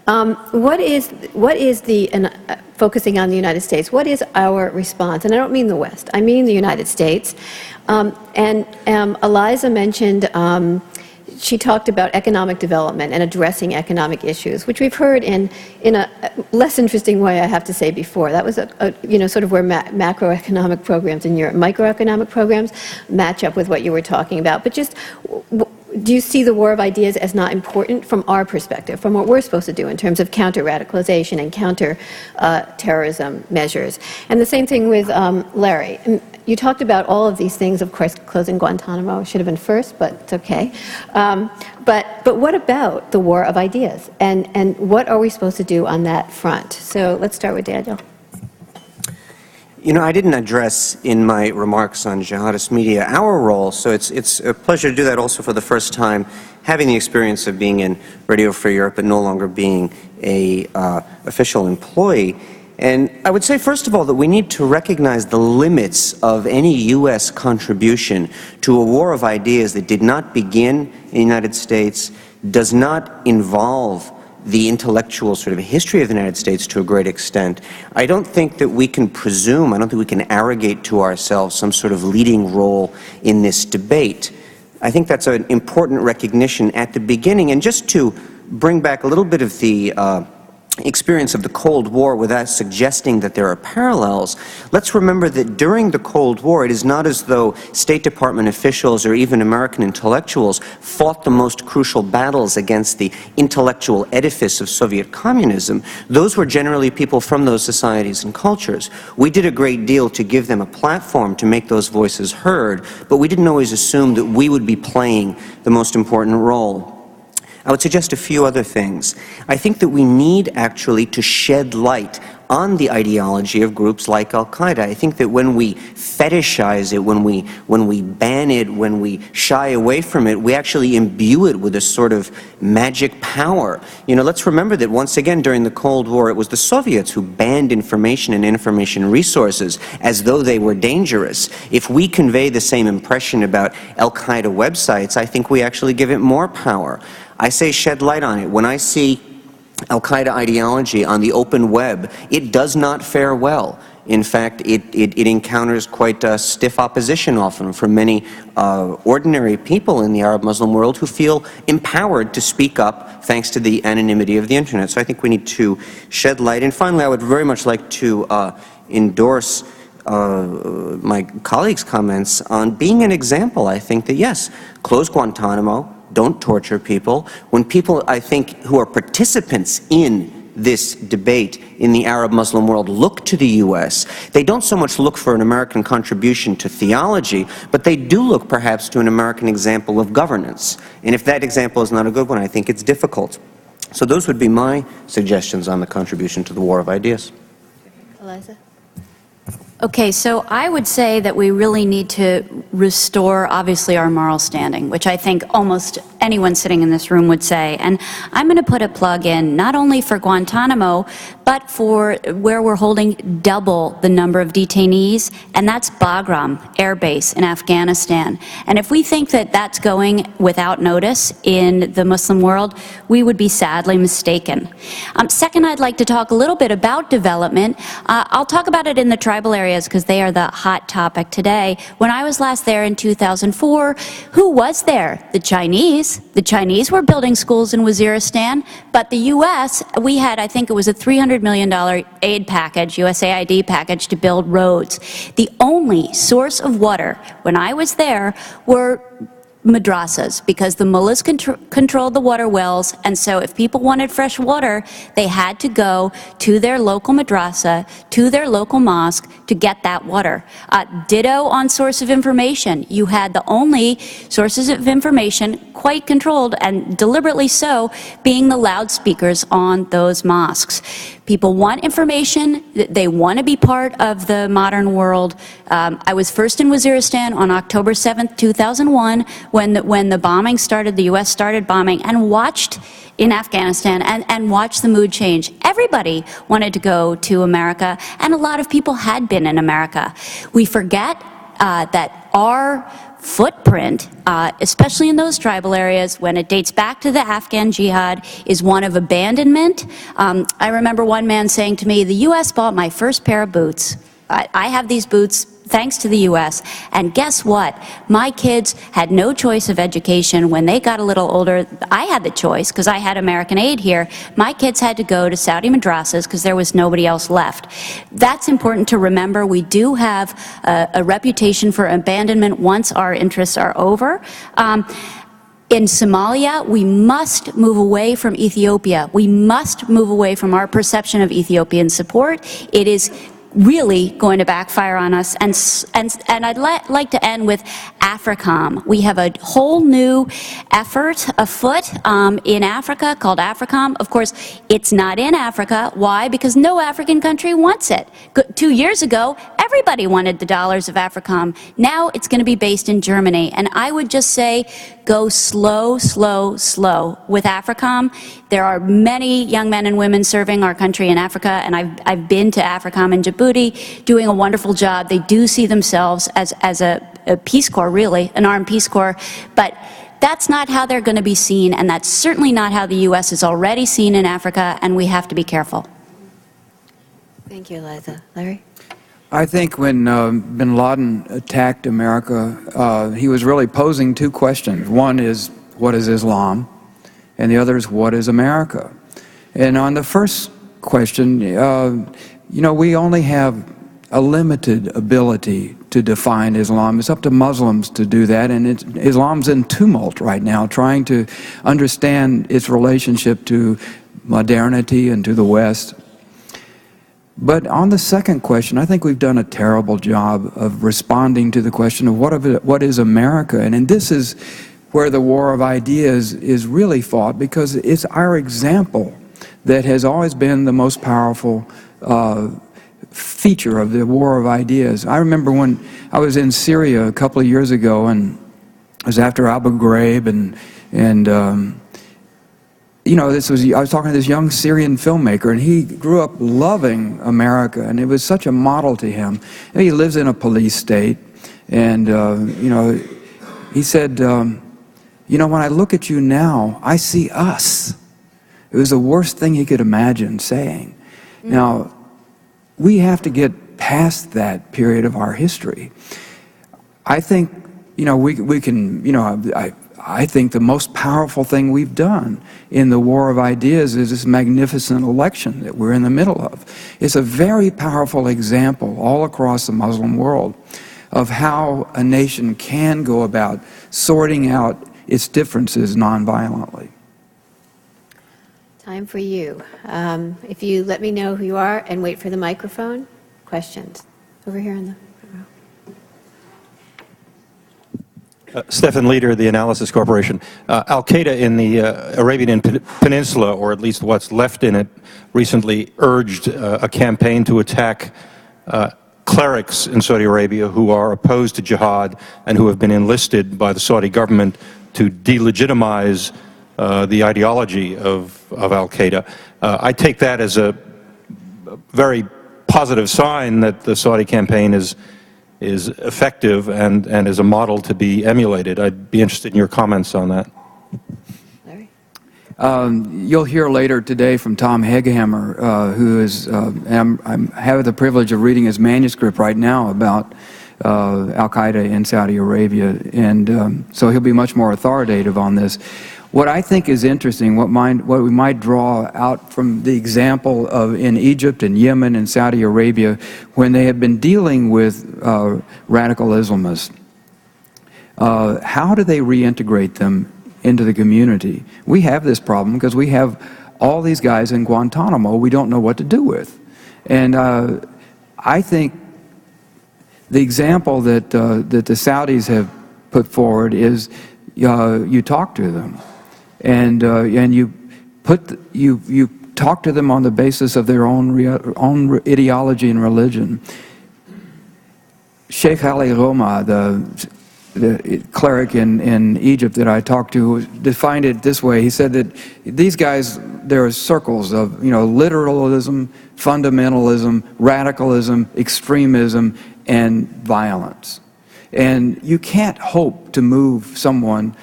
What is the, focusing on the United States, what is our response? And I don't mean the West, I mean the United States. Eliza mentioned, she talked about economic development and addressing economic issues, which we've heard in a less interesting way, I have to say, before. That was, sort of where macroeconomic programs and your microeconomic programs match up with what you were talking about. But just, do you see the war of ideas as not important from our perspective, from what we're supposed to do in terms of counter-radicalization and counter-terrorism measures? And the same thing with Larry. You talked about all of these things, of course, closing Guantanamo should have been first, but it's okay. But what about the war of ideas? And what are we supposed to do on that front? So let's start with Daniel. You know, I didn't address in my remarks on jihadist media our role, so it's a pleasure to do that also for the first time, having the experience of being in Radio Free Europe and no longer being a official employee. And I would say, first of all, that we need to recognize the limits of any U.S. contribution to a war of ideas that did not begin in the United States, does not involve the intellectual sort of history of the United States to a great extent. I don't think that we can presume, I don't think we can arrogate to ourselves some sort of leading role in this debate. I think that's an important recognition at the beginning. And just to bring back a little bit of the experience of the Cold War without suggesting that there are parallels, let's remember that during the Cold War, it is not as though State Department officials or even American intellectuals fought the most crucial battles against the intellectual edifice of Soviet communism. Those were generally people from those societies and cultures. We did a great deal to give them a platform to make those voices heard, but we didn't always assume that we would be playing the most important role. I would suggest a few other things. I think that we need actually to shed light on the ideology of groups like Al-Qaeda. I think that when we fetishize it, when we ban it, when we shy away from it, we actually imbue it with a sort of magic power. You know, let's remember that once again during the Cold War, it was the Soviets who banned information and information resources as though they were dangerous. If we convey the same impression about Al-Qaeda websites, I think we actually give it more power. I say shed light on it. When I see Al-Qaeda ideology on the open web, it does not fare well. In fact, it encounters quite stiff opposition often from many ordinary people in the Arab Muslim world who feel empowered to speak up thanks to the anonymity of the Internet. So I think we need to shed light. And finally, I would very much like to endorse my colleagues' comments on being an example. I think that, yes, close Guantanamo, don't torture people. When people, I think, who are participants in this debate in the Arab Muslim world look to the U.S., they don't so much look for an American contribution to theology, but they do look perhaps to an American example of governance. And if that example is not a good one, I think it's difficult. So those would be my suggestions on the contribution to the war of ideas. Eliza? Okay, so I would say that we really need to restore, obviously, our moral standing, which I think almost anyone sitting in this room would say. And I'm going to put a plug in, not only for Guantanamo, but for where we're holding double the number of detainees, and that's Bagram Air Base in Afghanistan. And if we think that that's going without notice in the Muslim world, we would be sadly mistaken. Second, I'd like to talk a little bit about development. I'll talk about it in the tribal areas because they are the hot topic today. When I was last there in 2004, who was there? The Chinese. The Chinese were building schools in Waziristan, but the U.S., we had, I think it was a $300 million aid package, USAID package, to build roads. The only source of water when I was there were madrasas, because the mullahs controlled the water wells, and so if people wanted fresh water, they had to go to their local madrasa, to their local mosque, to get that water. Ditto on source of information. You had the only sources of information, quite controlled, and deliberately so, being the loudspeakers on those mosques. People want information, they want to be part of the modern world. I was first in Waziristan on October 7th, 2001, when the bombing started, the U.S. started bombing, and watched in Afghanistan and watched the mood change. Everybody wanted to go to America, and a lot of people had been in America. We forget that our footprint, especially in those tribal areas, when it dates back to the Afghan jihad, is one of abandonment. I remember one man saying to me, the U.S. bought my first pair of boots. I have these boots thanks to the U.S. And guess what? My kids had no choice of education. When they got a little older, I had the choice because I had American aid here. My kids had to go to Saudi madrasas because there was nobody else left. That's important to remember. We do have a reputation for abandonment once our interests are over. In Somalia, we must move away from Ethiopia. We must move away from our perception of Ethiopian support. It is really going to backfire on us. And I'd like to end with AFRICOM. We have a whole new effort afoot in Africa called AFRICOM. Of course, it's not in Africa. Why? Because no African country wants it. 2 years ago, everybody wanted the dollars of AFRICOM. Now it's going to be based in Germany. And I would just say, go slow, slow, slow with AFRICOM. There are many young men and women serving our country in Africa, and I've been to AFRICOM in Djibouti, doing a wonderful job. They do see themselves as a Peace Corps, really, an armed Peace Corps, but that's not how they're going to be seen, and that's certainly not how the U.S. is already seen in Africa, and we have to be careful. Thank you, Eliza. Larry? I think when bin Laden attacked America, he was really posing two questions. One is, what is Islam? And the other is, what is America? And on the first question, you know, we only have a limited ability to define Islam. It's up to Muslims to do that, and Islam's in tumult right now, trying to understand its relationship to modernity and to the West. But on the second question, I think we've done a terrible job of responding to the question of what is America? And this is where the war of ideas is really fought, because it's our example that has always been the most powerful feature of the war of ideas. I remember when I was in Syria a couple of years ago, and it was after Abu Ghraib, and you know, I was talking to this young Syrian filmmaker, and he grew up loving America, and it was such a model to him. And he lives in a police state, and you know, he said, you know, when I look at you now, I see us. It was the worst thing he could imagine saying. Now, we have to get past that period of our history. I think, you know, we can, you know, I think the most powerful thing we've done in the war of ideas is this magnificent election that we're in the middle of. It's a very powerful example all across the Muslim world of how a nation can go about sorting out its differences nonviolently. Time for you. If you let me know who you are and wait for the microphone. Questions? Over here in the row. Stefan Leader, the Analysis Corporation. Al-Qaeda in the Arabian Peninsula, or at least what's left in it, recently urged a campaign to attack clerics in Saudi Arabia who are opposed to jihad and who have been enlisted by the Saudi government to delegitimize the ideology of Al-Qaeda. I take that as a very positive sign that the Saudi campaign is effective and is a model to be emulated. I'd be interested in your comments on that. Larry? You'll hear later today from Tom Heghammer, who is, I have the privilege of reading his manuscript right now about Al-Qaeda in Saudi Arabia, and so he'll be much more authoritative on this. What I think is interesting, what we might draw out from the example of in Egypt and Yemen and Saudi Arabia, when they have been dealing with radical Islamists, how do they reintegrate them into the community? We have this problem because we have all these guys in Guantanamo we don't know what to do with. And I think the example that the Saudis have put forward is you talk to them, and you talk to them on the basis of their own ideology and religion. Sheikh Ali Roma, the cleric in Egypt that I talked to, defined it this way. He said that these guys, there are circles of literalism, fundamentalism, radicalism, extremism, and violence. And you can't hope to move someone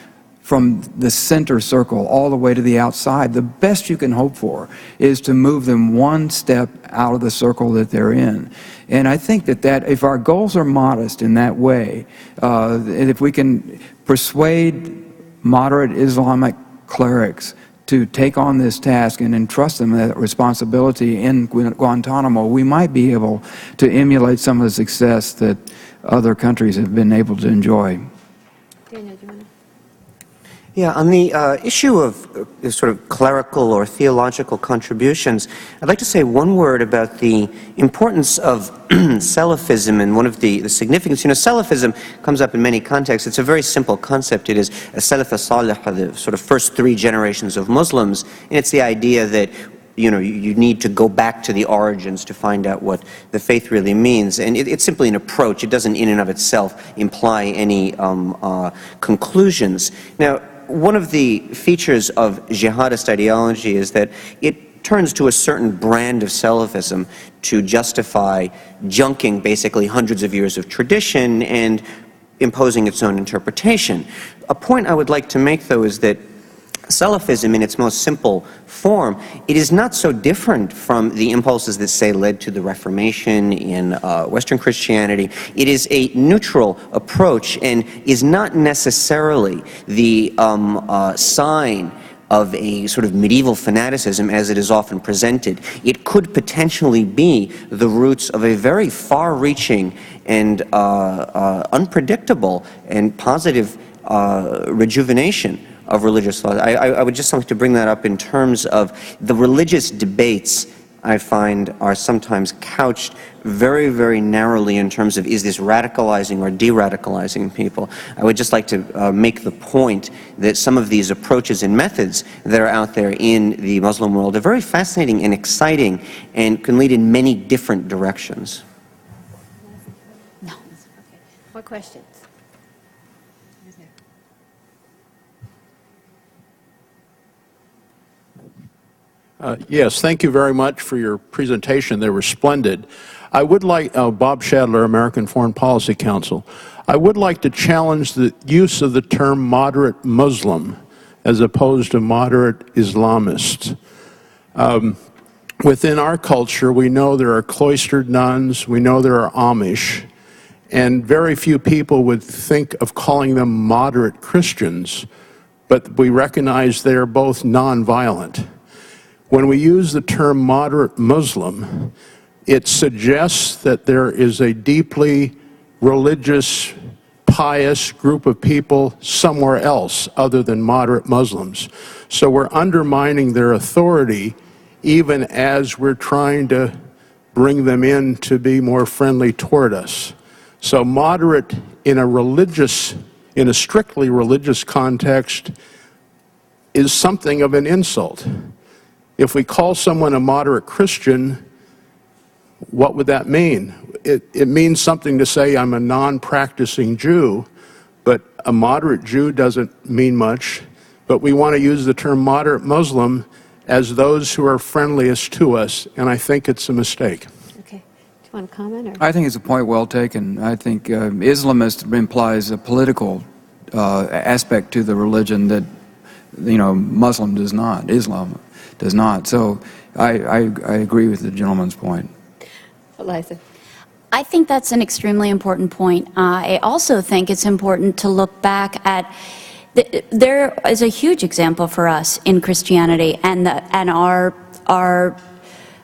from the center circle all the way to the outside. The best you can hope for is to move them one step out of the circle that they're in. And I think that if our goals are modest in that way, and if we can persuade moderate Islamic clerics to take on this task and entrust them that responsibility in Guantanamo, we might be able to emulate some of the success that other countries have been able to enjoy. Daniel, do you want to? Yeah, on the issue of sort of clerical or theological contributions, I'd like to say one word about the importance of Salafism and one of the significance. Salafism comes up in many contexts. It's a very simple concept. It is a Salaf as-Salih, the sort of first 3 generations of Muslims, and it's the idea that you need to go back to the origins to find out what the faith really means. And it's simply an approach. It doesn't in and of itself imply any conclusions. Now, one of the features of jihadist ideology is that it turns to a certain brand of Salafism to justify junking basically hundreds of years of tradition and imposing its own interpretation. A point I would like to make, though, is that Salafism in its most simple form, it is not so different from the impulses that, say, led to the Reformation in Western Christianity. It is a neutral approach and is not necessarily the sign of a sort of medieval fanaticism as it is often presented. It could potentially be the roots of a very far-reaching and unpredictable and positive rejuvenation of religious thought. I would just like to bring that up in terms of the religious debates I find are sometimes couched very, very narrowly in terms of is this radicalizing or de-radicalizing people. I would just like to make the point that some of these approaches and methods that are out there in the Muslim world are very fascinating and exciting and can lead in many different directions. No. Okay. More questions? Yes, thank you very much for your presentation. They were splendid. I would like, Bob Shadler, American Foreign Policy Council, I would like to challenge the use of the term moderate Muslim as opposed to moderate Islamist. Within our culture, we know there are cloistered nuns, we know there are Amish, and very few people would think of calling them moderate Christians, but we recognize they are both nonviolent. When we use the term moderate Muslim, it suggests that there is a deeply religious, pious group of people somewhere else other than moderate Muslims. So we're undermining their authority even as we're trying to bring them in to be more friendly toward us. So moderate in a strictly religious context is something of an insult. If we call someone a moderate Christian, what would that mean? It means something to say I'm a non-practicing Jew, but a moderate Jew doesn't mean much. But we want to use the term moderate Muslim as those who are friendliest to us, and I think it's a mistake. Okay. Do you want to comment? Or? I think it's a point well taken. I think Islamist implies a political aspect to the religion that, Muslim does not, Islam does not. So I agree with the gentleman's point. Eliza. I think that's an extremely important point. I also think it's important to look back at there is a huge example for us in Christianity and our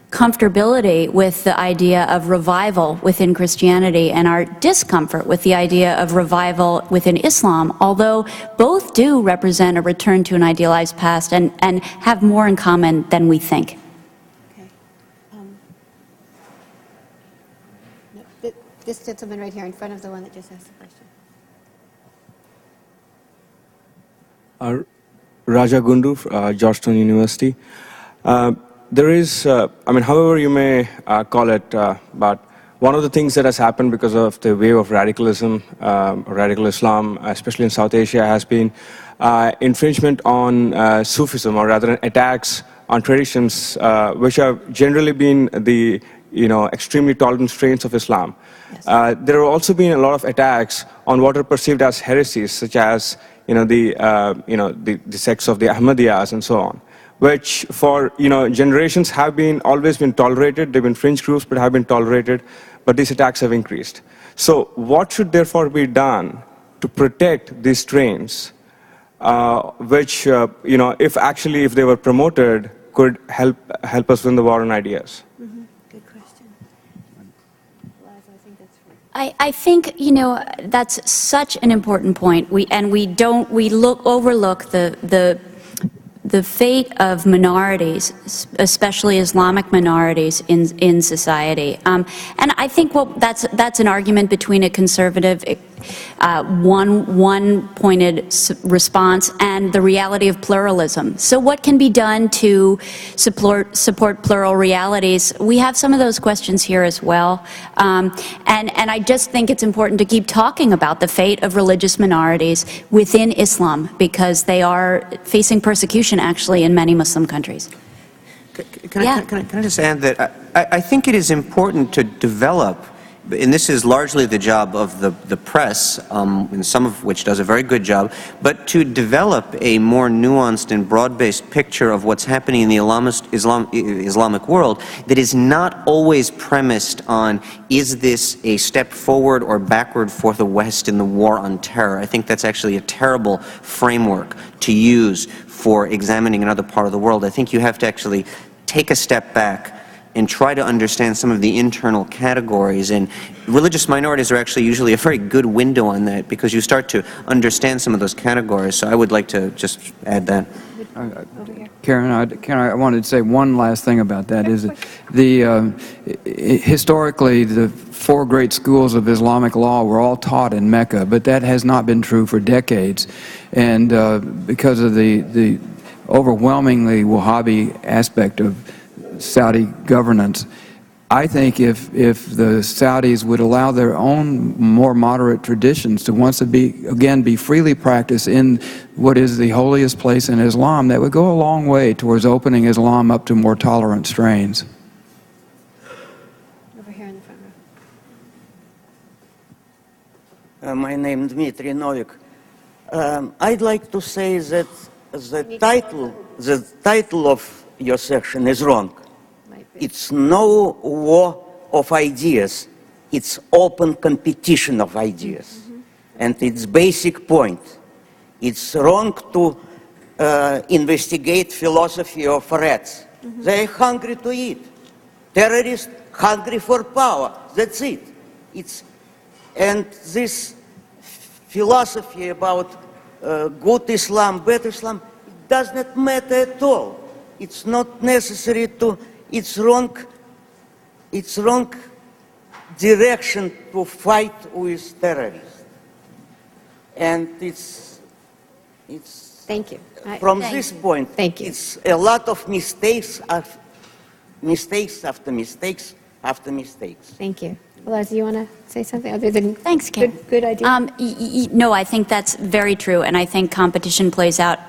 comfortability with the idea of revival within Christianity and our discomfort with the idea of revival within Islam, although both do represent a return to an idealized past and have more in common than we think. This gentleman right here in front of the one that just asked the question. Raja Gundu, Georgetown University. There is, however you may call it, but one of the things that has happened because of the wave of radicalism, radical Islam, especially in South Asia, has been infringement on Sufism, or rather attacks on traditions which have generally been the extremely tolerant strains of Islam. Yes. There have also been a lot of attacks on what are perceived as heresies, such as the sects of the Ahmadiyyas and so on, which for generations have always been tolerated. They've been fringe groups, but have been tolerated. But these attacks have increased. So what should therefore be done to protect these strains, which if they were promoted, could help us win the war on ideas? I think that's such an important point. We overlook the fate of minorities, especially Islamic minorities in society. And I think that's an argument between a conservative, one-pointed response and the reality of pluralism. So what can be done to support plural realities? We have some of those questions here as well. And I just think it's important to keep talking about the fate of religious minorities within Islam, because they are facing persecution actually in many Muslim countries. Can I just add that I think it is important to develop, and this is largely the job of the press, and some of which does a very good job, but to develop a more nuanced and broad-based picture of what's happening in the Islamic world that is not always premised on, is this a step forward or backward for the West in the war on terror? I think that's actually a terrible framework to use for examining another part of the world. I think you have to actually take a step back and try to understand some of the internal categories. And religious minorities are actually usually a very good window on that, because you start to understand some of those categories. So I would like to just add that. Karen, I wanted to say one last thing about that. Is that historically, the four great schools of Islamic law were all taught in Mecca, but that has not been true for decades. And because of the overwhelmingly Wahhabi aspect of Saudi governance, I think if the Saudis would allow their own more moderate traditions to once again be freely practiced in what is the holiest place in Islam, that would go a long way towards opening Islam up to more tolerant strains. Over here in the front row. My name is Dmitry Novik. I'd like to say that the title of your section is wrong. It's no war of ideas. It's open competition of ideas. And its basic point. It's wrong to investigate philosophy of threats. They're hungry to eat. Terrorists hungry for power. That's it. And this philosophy about good Islam, bad Islam, it does not matter at all. It's not necessary to. It's wrong direction to fight with terrorists. And it's Thank you. From this point, it's a lot of mistakes after mistakes after mistakes. Thank you. Eliza, you want to say something other than thanks, Karen. Good idea? No, I think that's very true, and I think competition plays out,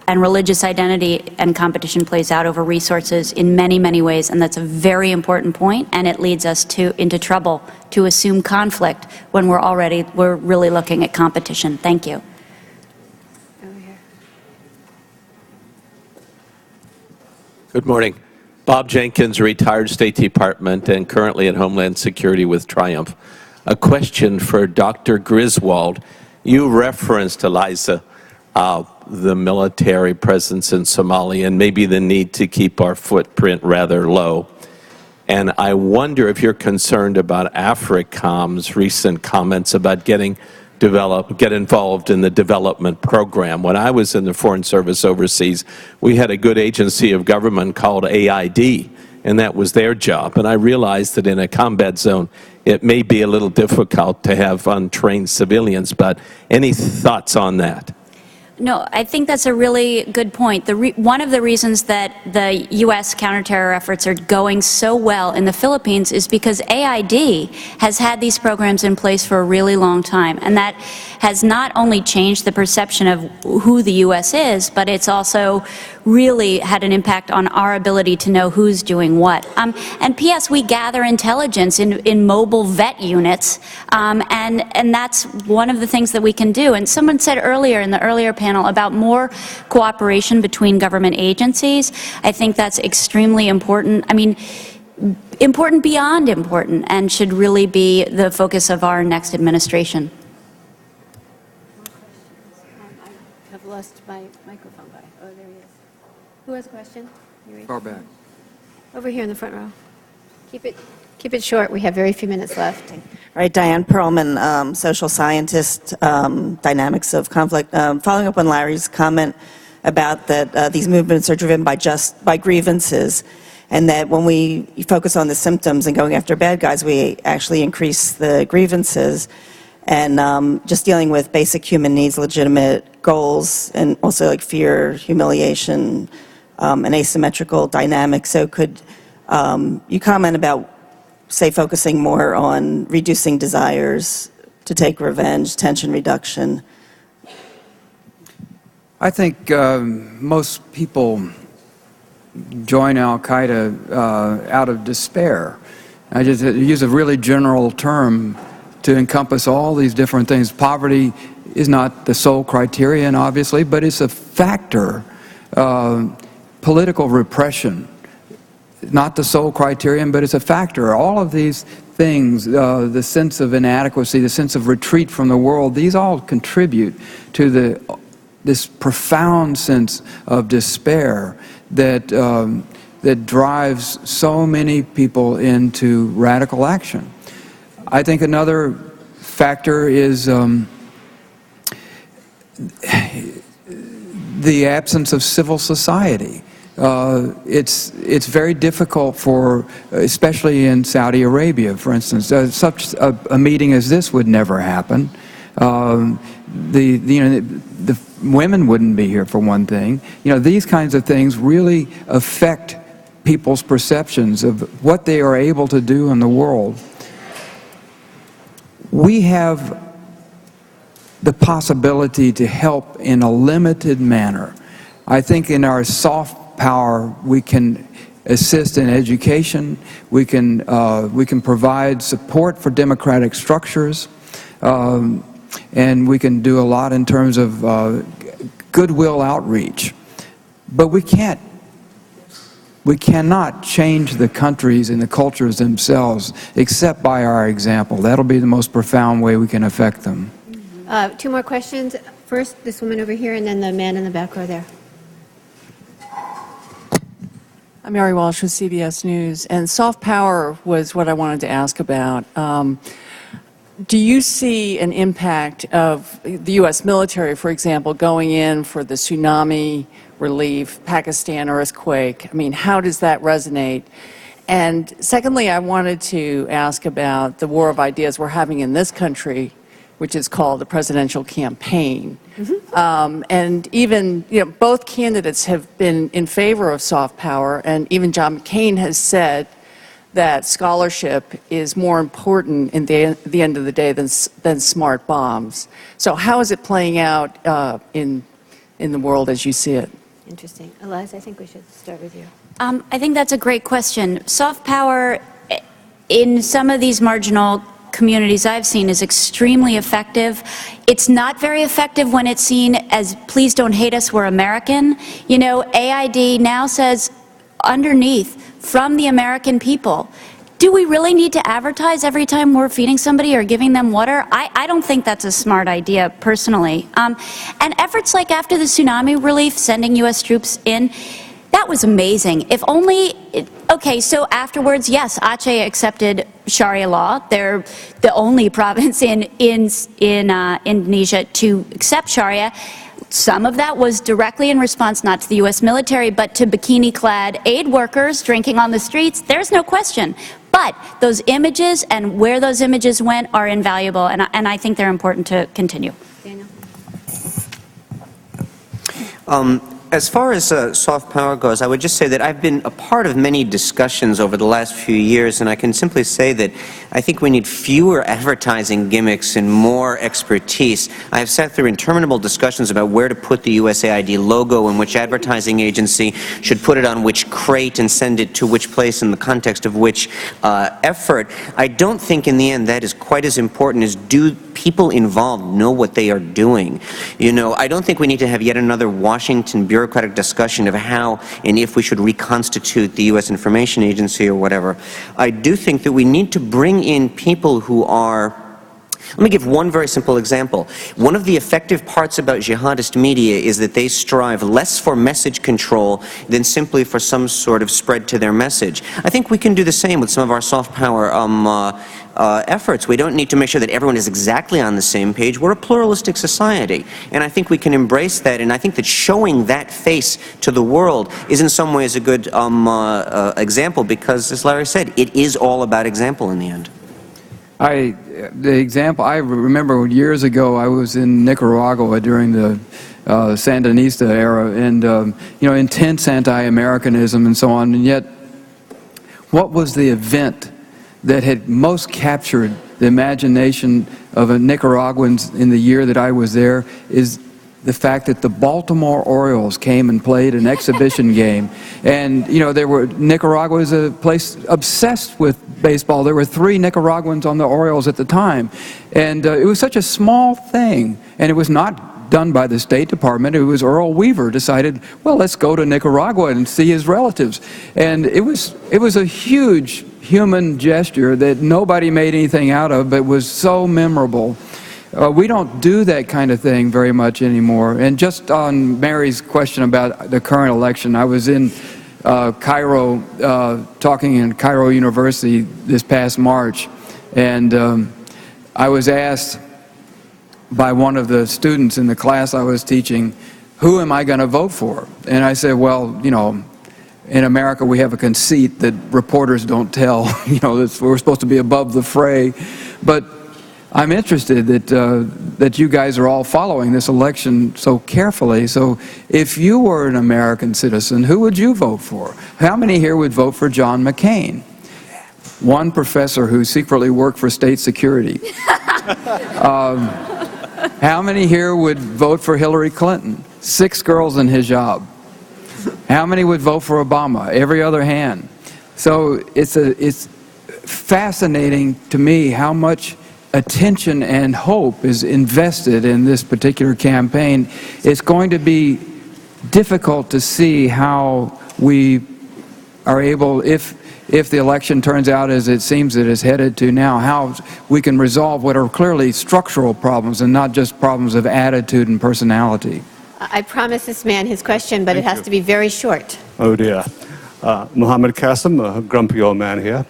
and religious identity and competition plays out over resources in many, many ways, and that's a very important point, and it leads us into trouble to assume conflict when we're really looking at competition. Thank you. Good morning. Bob Jenkins, retired State Department and currently at Homeland Security with Triumph. A question for Dr. Griswold. You referenced, Eliza, the military presence in Somalia and maybe the need to keep our footprint rather low. And I wonder if you're concerned about AFRICOM's recent comments about get involved in the development program. When I was in the Foreign Service overseas, we had a good agency of government called AID, and that was their job. And I realized that in a combat zone, it may be a little difficult to have untrained civilians, but any thoughts on that? No, I think that's a really good point. One of the reasons that the U.S. counterterror efforts are going so well in the Philippines is because AID has had these programs in place for a really long time, and that has not only changed the perception of who the U.S. is, but it's also really had an impact on our ability to know who's doing what. And P.S., we gather intelligence in mobile vet units, and that's one of the things that we can do. And someone said earlier in the earlier panel about more cooperation between government agencies. I think that's extremely important. I mean, important beyond important, and should really be the focus of our next administration. I have lost my microphone by. Oh, there he is. Who has a question? Far back. Over here in the front row. Keep it short. We have very few minutes left. Right, Diane Perlman, social scientist, dynamics of conflict. Following up on Larry's comment about that these movements are driven by grievances, and that when we focus on the symptoms and going after bad guys, we actually increase the grievances. And just dealing with basic human needs, legitimate goals, and also like fear, humiliation, and asymmetrical dynamics. So could you comment about, say, focusing more on reducing desires to take revenge, tension reduction? I think most people join Al-Qaeda out of despair. I just use a really general term to encompass all these different things. Poverty is not the sole criterion, obviously, but it's a factor. Political repression, not the sole criterion, but it's a factor. All of these things, the sense of inadequacy, the sense of retreat from the world, these all contribute to this profound sense of despair that, that drives so many people into radical action. I think another factor is the absence of civil society. It's very difficult for, especially in Saudi Arabia, for instance, such a meeting as this would never happen. The women wouldn't be here, for one thing. You know, these kinds of things really affect people's perceptions of what they are able to do in the world. We have the possibility to help in a limited manner. I think in our soft power, we can assist in education, we can provide support for democratic structures, and we can do a lot in terms of goodwill outreach. But we cannot change the countries and the cultures themselves except by our example. That'll be the most profound way we can affect them. Two more questions. First, this woman over here, and then the man in the back row there. I'm Mary Walsh with CBS News, and soft power was what I wanted to ask about. Do you see an impact of the U.S. military, for example, going in for the tsunami relief, Pakistan earthquake? I mean, how does that resonate? And secondly, I wanted to ask about the war of ideas we're having in this country, which is called the presidential campaign. And even, both candidates have been in favor of soft power, and even John McCain has said that scholarship is more important in the end of the day than smart bombs. So how is it playing out in the world as you see it? Interesting. Eliza, I think we should start with you. I think that's a great question. Soft power in some of these marginal communities I've seen is extremely effective. It's not very effective when it's seen as, please don't hate us, we're American. You know, AID now says underneath, from the American people. Do we really need to advertise every time we're feeding somebody or giving them water? I don't think that's a smart idea, personally. And efforts like after the tsunami relief, sending U.S. troops in, that was amazing. If only, okay, so afterwards, yes, Aceh accepted Sharia law. They're the only province in Indonesia to accept Sharia. Some of that was directly in response not to the U.S. military, but to bikini-clad aid workers drinking on the streets. There's no question. But those images and where those images went are invaluable, and I think they're important to continue. Daniel? As far as soft power goes, I would just say that I've been a part of many discussions over the last few years, and I can simply say that I think we need fewer advertising gimmicks and more expertise. I have sat through interminable discussions about where to put the USAID logo and which advertising agency should put it on which crate and send it to which place in the context of which effort. I don't think in the end that is quite as important as do people involved know what they are doing. You know, I don't think we need to have yet another Washington bureaucratic discussion of how and if we should reconstitute the U.S. Information Agency or whatever. I do think that we need to bring in people who are. Let me give one very simple example. One of the effective parts about jihadist media is that they strive less for message control than simply for some sort of spread to their message. I think we can do the same with some of our soft power efforts. We don't need to make sure that everyone is exactly on the same page. We're a pluralistic society, and I think we can embrace that, and I think that showing that face to the world is in some ways a good example, because, as Larry said, it is all about example in the end. The example, I remember years ago I was in Nicaragua during the Sandinista era, and you know, intense anti-Americanism and so on, and yet what was the event that had most captured the imagination of Nicaraguans in the year that I was there is the fact that the Baltimore Orioles came and played an exhibition game. And, you know, Nicaragua is a place obsessed with baseball. There were 3 Nicaraguans on the Orioles at the time. And it was such a small thing. And it was not done by the State Department. It was Earl Weaver decided, well, let's go to Nicaragua and see his relatives. And it was a huge human gesture that nobody made anything out of, but was so memorable. We don't do that kind of thing very much anymore. And just on Mary's question about the current election, I was in Cairo, talking in Cairo University this past March, and I was asked by one of the students in the class I was teaching, who am I going to vote for? And I said, well, you know, in America we have a conceit that reporters don't tell, you know, that we're supposed to be above the fray. But I'm interested that you guys are all following this election so carefully. So if you were an American citizen, who would you vote for? How many here would vote for John McCain? One professor who secretly worked for state security. How many here would vote for Hillary Clinton? 6 girls in his job. How many would vote for Obama? Every other hand. So it's fascinating to me how much attention and hope is invested in this particular campaign. It's going to be difficult to see how we are able, if the election turns out as it seems it is headed to now, how we can resolve what are clearly structural problems and not just problems of attitude and personality. I promised this man his question, but it has to be very short. Oh dear. Mohammed Qasim, a grumpy old man here.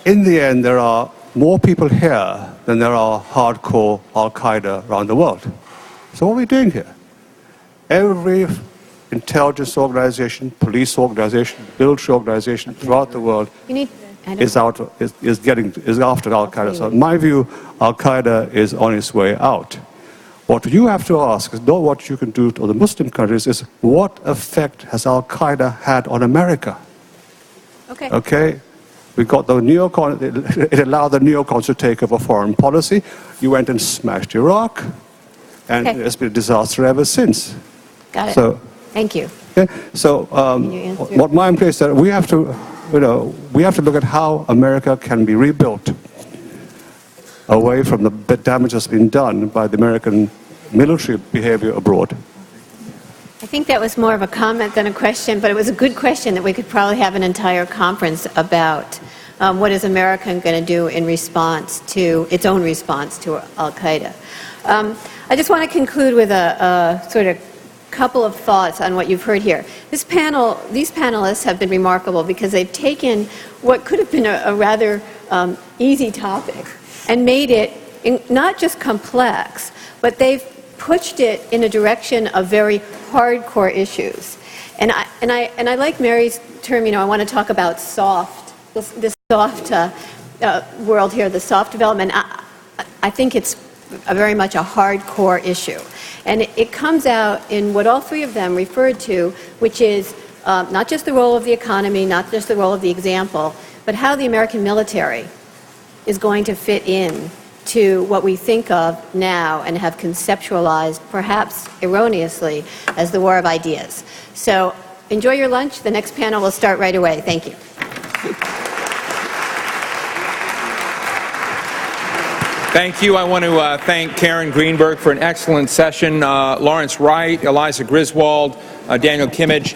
In the end, there are more people here than there are hardcore Al-Qaeda around the world. So what are we doing here? Every intelligence organization, police organization, military organization throughout the world is after Al-Qaeda. So in my view, Al-Qaeda is on its way out. What you have to ask is not what you can do to the Muslim countries, is what effect has Al-Qaeda had on America? Okay? We got the neocons, it allowed the neocons to take over foreign policy. You went and smashed Iraq, and it's been a disaster ever since. Got it. So, thank you. Okay, so what my impression is that we have to, we have to look at how America can be rebuilt away from the damage that's been done by the American military behavior abroad. I think that was more of a comment than a question, but it was a good question that we could probably have an entire conference about. What is America going to do in response to its own response to Al-Qaeda? I just want to conclude with a sort of couple of thoughts on what you've heard here. These panelists have been remarkable because they've taken what could have been a rather easy topic and made it not just complex, but they've pushed it in a direction of very hardcore issues. And I like Mary's term, I want to talk about soft, this soft world here, the soft development. I think it's very much a hardcore issue. And it comes out in what all three of them referred to, which is not just the role of the economy, not just the role of the example, but how the American military is going to fit in to what we think of now and have conceptualized, perhaps erroneously, as the war of ideas. So enjoy your lunch. The next panel will start right away. Thank you. Thank you. I want to thank Karen Greenberg for an excellent session, Lawrence Wright, Eliza Griswold, Daniel Kimmage.